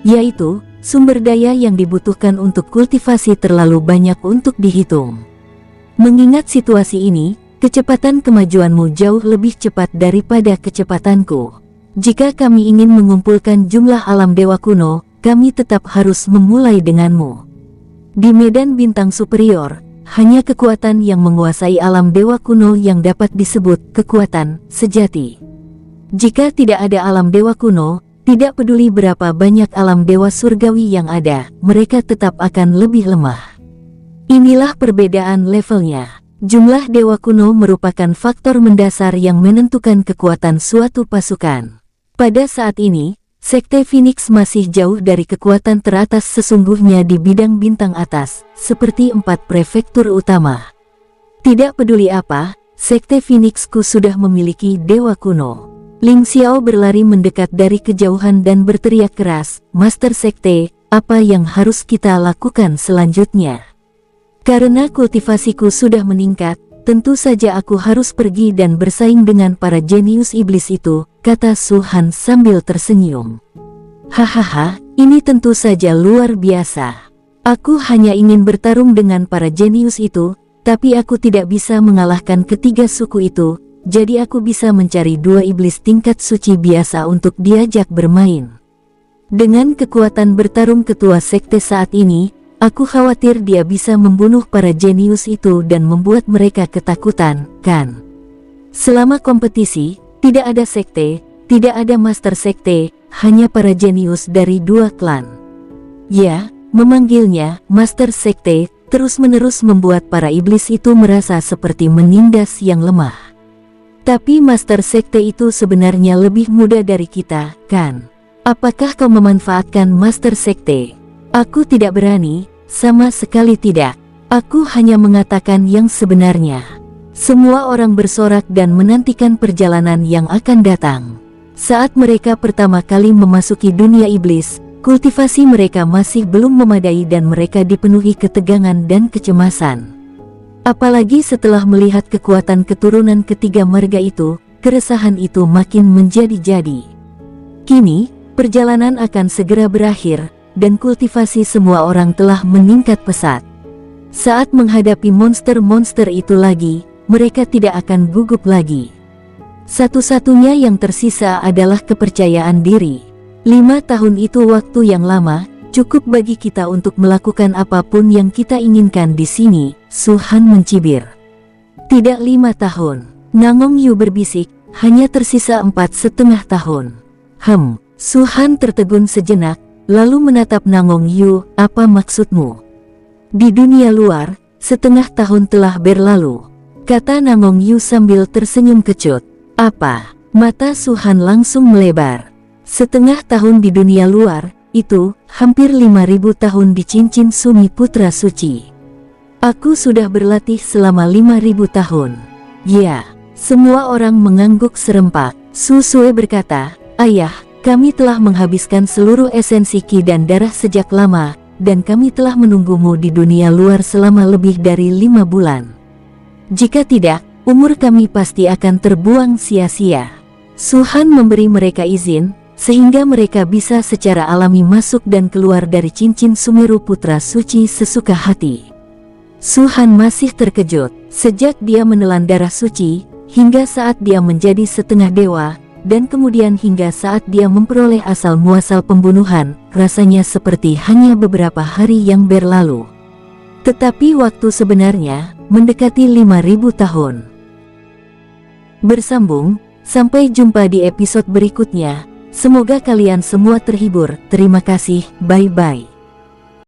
Yaitu, sumber daya yang dibutuhkan untuk kultivasi terlalu banyak untuk dihitung. Mengingat situasi ini, kecepatan kemajuanmu jauh lebih cepat daripada kecepatanku. Jika kami ingin mengumpulkan jumlah alam dewa kuno, kami tetap harus memulai denganmu. Di medan bintang superior, hanya kekuatan yang menguasai alam dewa kuno yang dapat disebut kekuatan sejati. Jika tidak ada alam dewa kuno, tidak peduli berapa banyak alam dewa surgawi yang ada, mereka tetap akan lebih lemah. Inilah perbedaan levelnya. Jumlah dewa kuno merupakan faktor mendasar yang menentukan kekuatan suatu pasukan. Pada saat ini, Sekte Phoenix masih jauh dari kekuatan teratas sesungguhnya di bidang bintang atas, seperti 4 prefektur utama. Tidak peduli apa, Sekte Phoenixku sudah memiliki dewa kuno. Ling Xiao berlari mendekat dari kejauhan dan berteriak keras, "Master Sekte, apa yang harus kita lakukan selanjutnya?" Karena kultivasiku sudah meningkat, tentu saja aku harus pergi dan bersaing dengan para jenius iblis itu, kata Su Han sambil tersenyum. Hahaha, ini tentu saja luar biasa. Aku hanya ingin bertarung dengan para jenius itu, tapi aku tidak bisa mengalahkan ketiga suku itu, jadi aku bisa mencari 2 iblis tingkat suci biasa untuk diajak bermain. Dengan kekuatan bertarung ketua sekte saat ini, aku khawatir dia bisa membunuh para jenius itu dan membuat mereka ketakutan, kan? Selama kompetisi, tidak ada sekte, tidak ada master sekte, hanya para jenius dari 2 klan. Ya, memanggilnya master sekte terus-menerus membuat para iblis itu merasa seperti menindas yang lemah. Tapi master sekte itu sebenarnya lebih muda dari kita, kan? Apakah kau memanfaatkan master sekte? Aku tidak berani. Sama sekali tidak. Aku hanya mengatakan yang sebenarnya. Semua orang bersorak dan menantikan perjalanan yang akan datang. Saat mereka pertama kali memasuki dunia iblis, kultivasi mereka masih belum memadai dan mereka dipenuhi ketegangan dan kecemasan. Apalagi setelah melihat kekuatan keturunan ketiga marga itu, keresahan itu makin menjadi-jadi. Kini, perjalanan akan segera berakhir, dan kultivasi semua orang telah meningkat pesat. Saat menghadapi monster-monster itu lagi, mereka tidak akan gugup lagi. Satu-satunya yang tersisa adalah kepercayaan diri. 5 tahun itu waktu yang lama, cukup bagi kita untuk melakukan apapun yang kita inginkan di sini, Su Han mencibir. Tidak 5 tahun, Nangong Yu berbisik, hanya tersisa 4,5 tahun. Su Han tertegun sejenak, lalu menatap Nangong Yu, apa maksudmu? Di dunia luar, 1/2 tahun telah berlalu, kata Nangong Yu sambil tersenyum kecut. Apa? Mata Su Han langsung melebar. 1/2 tahun di dunia luar, itu hampir 5.000 tahun di cincin Sumi Putra Suci. Aku sudah berlatih selama 5.000 tahun. Ya, semua orang mengangguk serempak. Su Sue berkata, ayah, kami telah menghabiskan seluruh esensi ki dan darah sejak lama, dan kami telah menunggumu di dunia luar selama lebih dari 5 bulan. Jika tidak, umur kami pasti akan terbuang sia-sia. Su Han memberi mereka izin, sehingga mereka bisa secara alami masuk dan keluar dari cincin Sumeru Putra Suci sesuka hati. Su Han masih terkejut, sejak dia menelan darah suci, hingga saat dia menjadi setengah dewa, dan kemudian hingga saat dia memperoleh asal-muasal pembunuhan, rasanya seperti hanya beberapa hari yang berlalu. Tetapi waktu sebenarnya, mendekati 5.000 tahun. Bersambung, sampai jumpa di episode berikutnya. Semoga kalian semua terhibur. Terima kasih, bye-bye.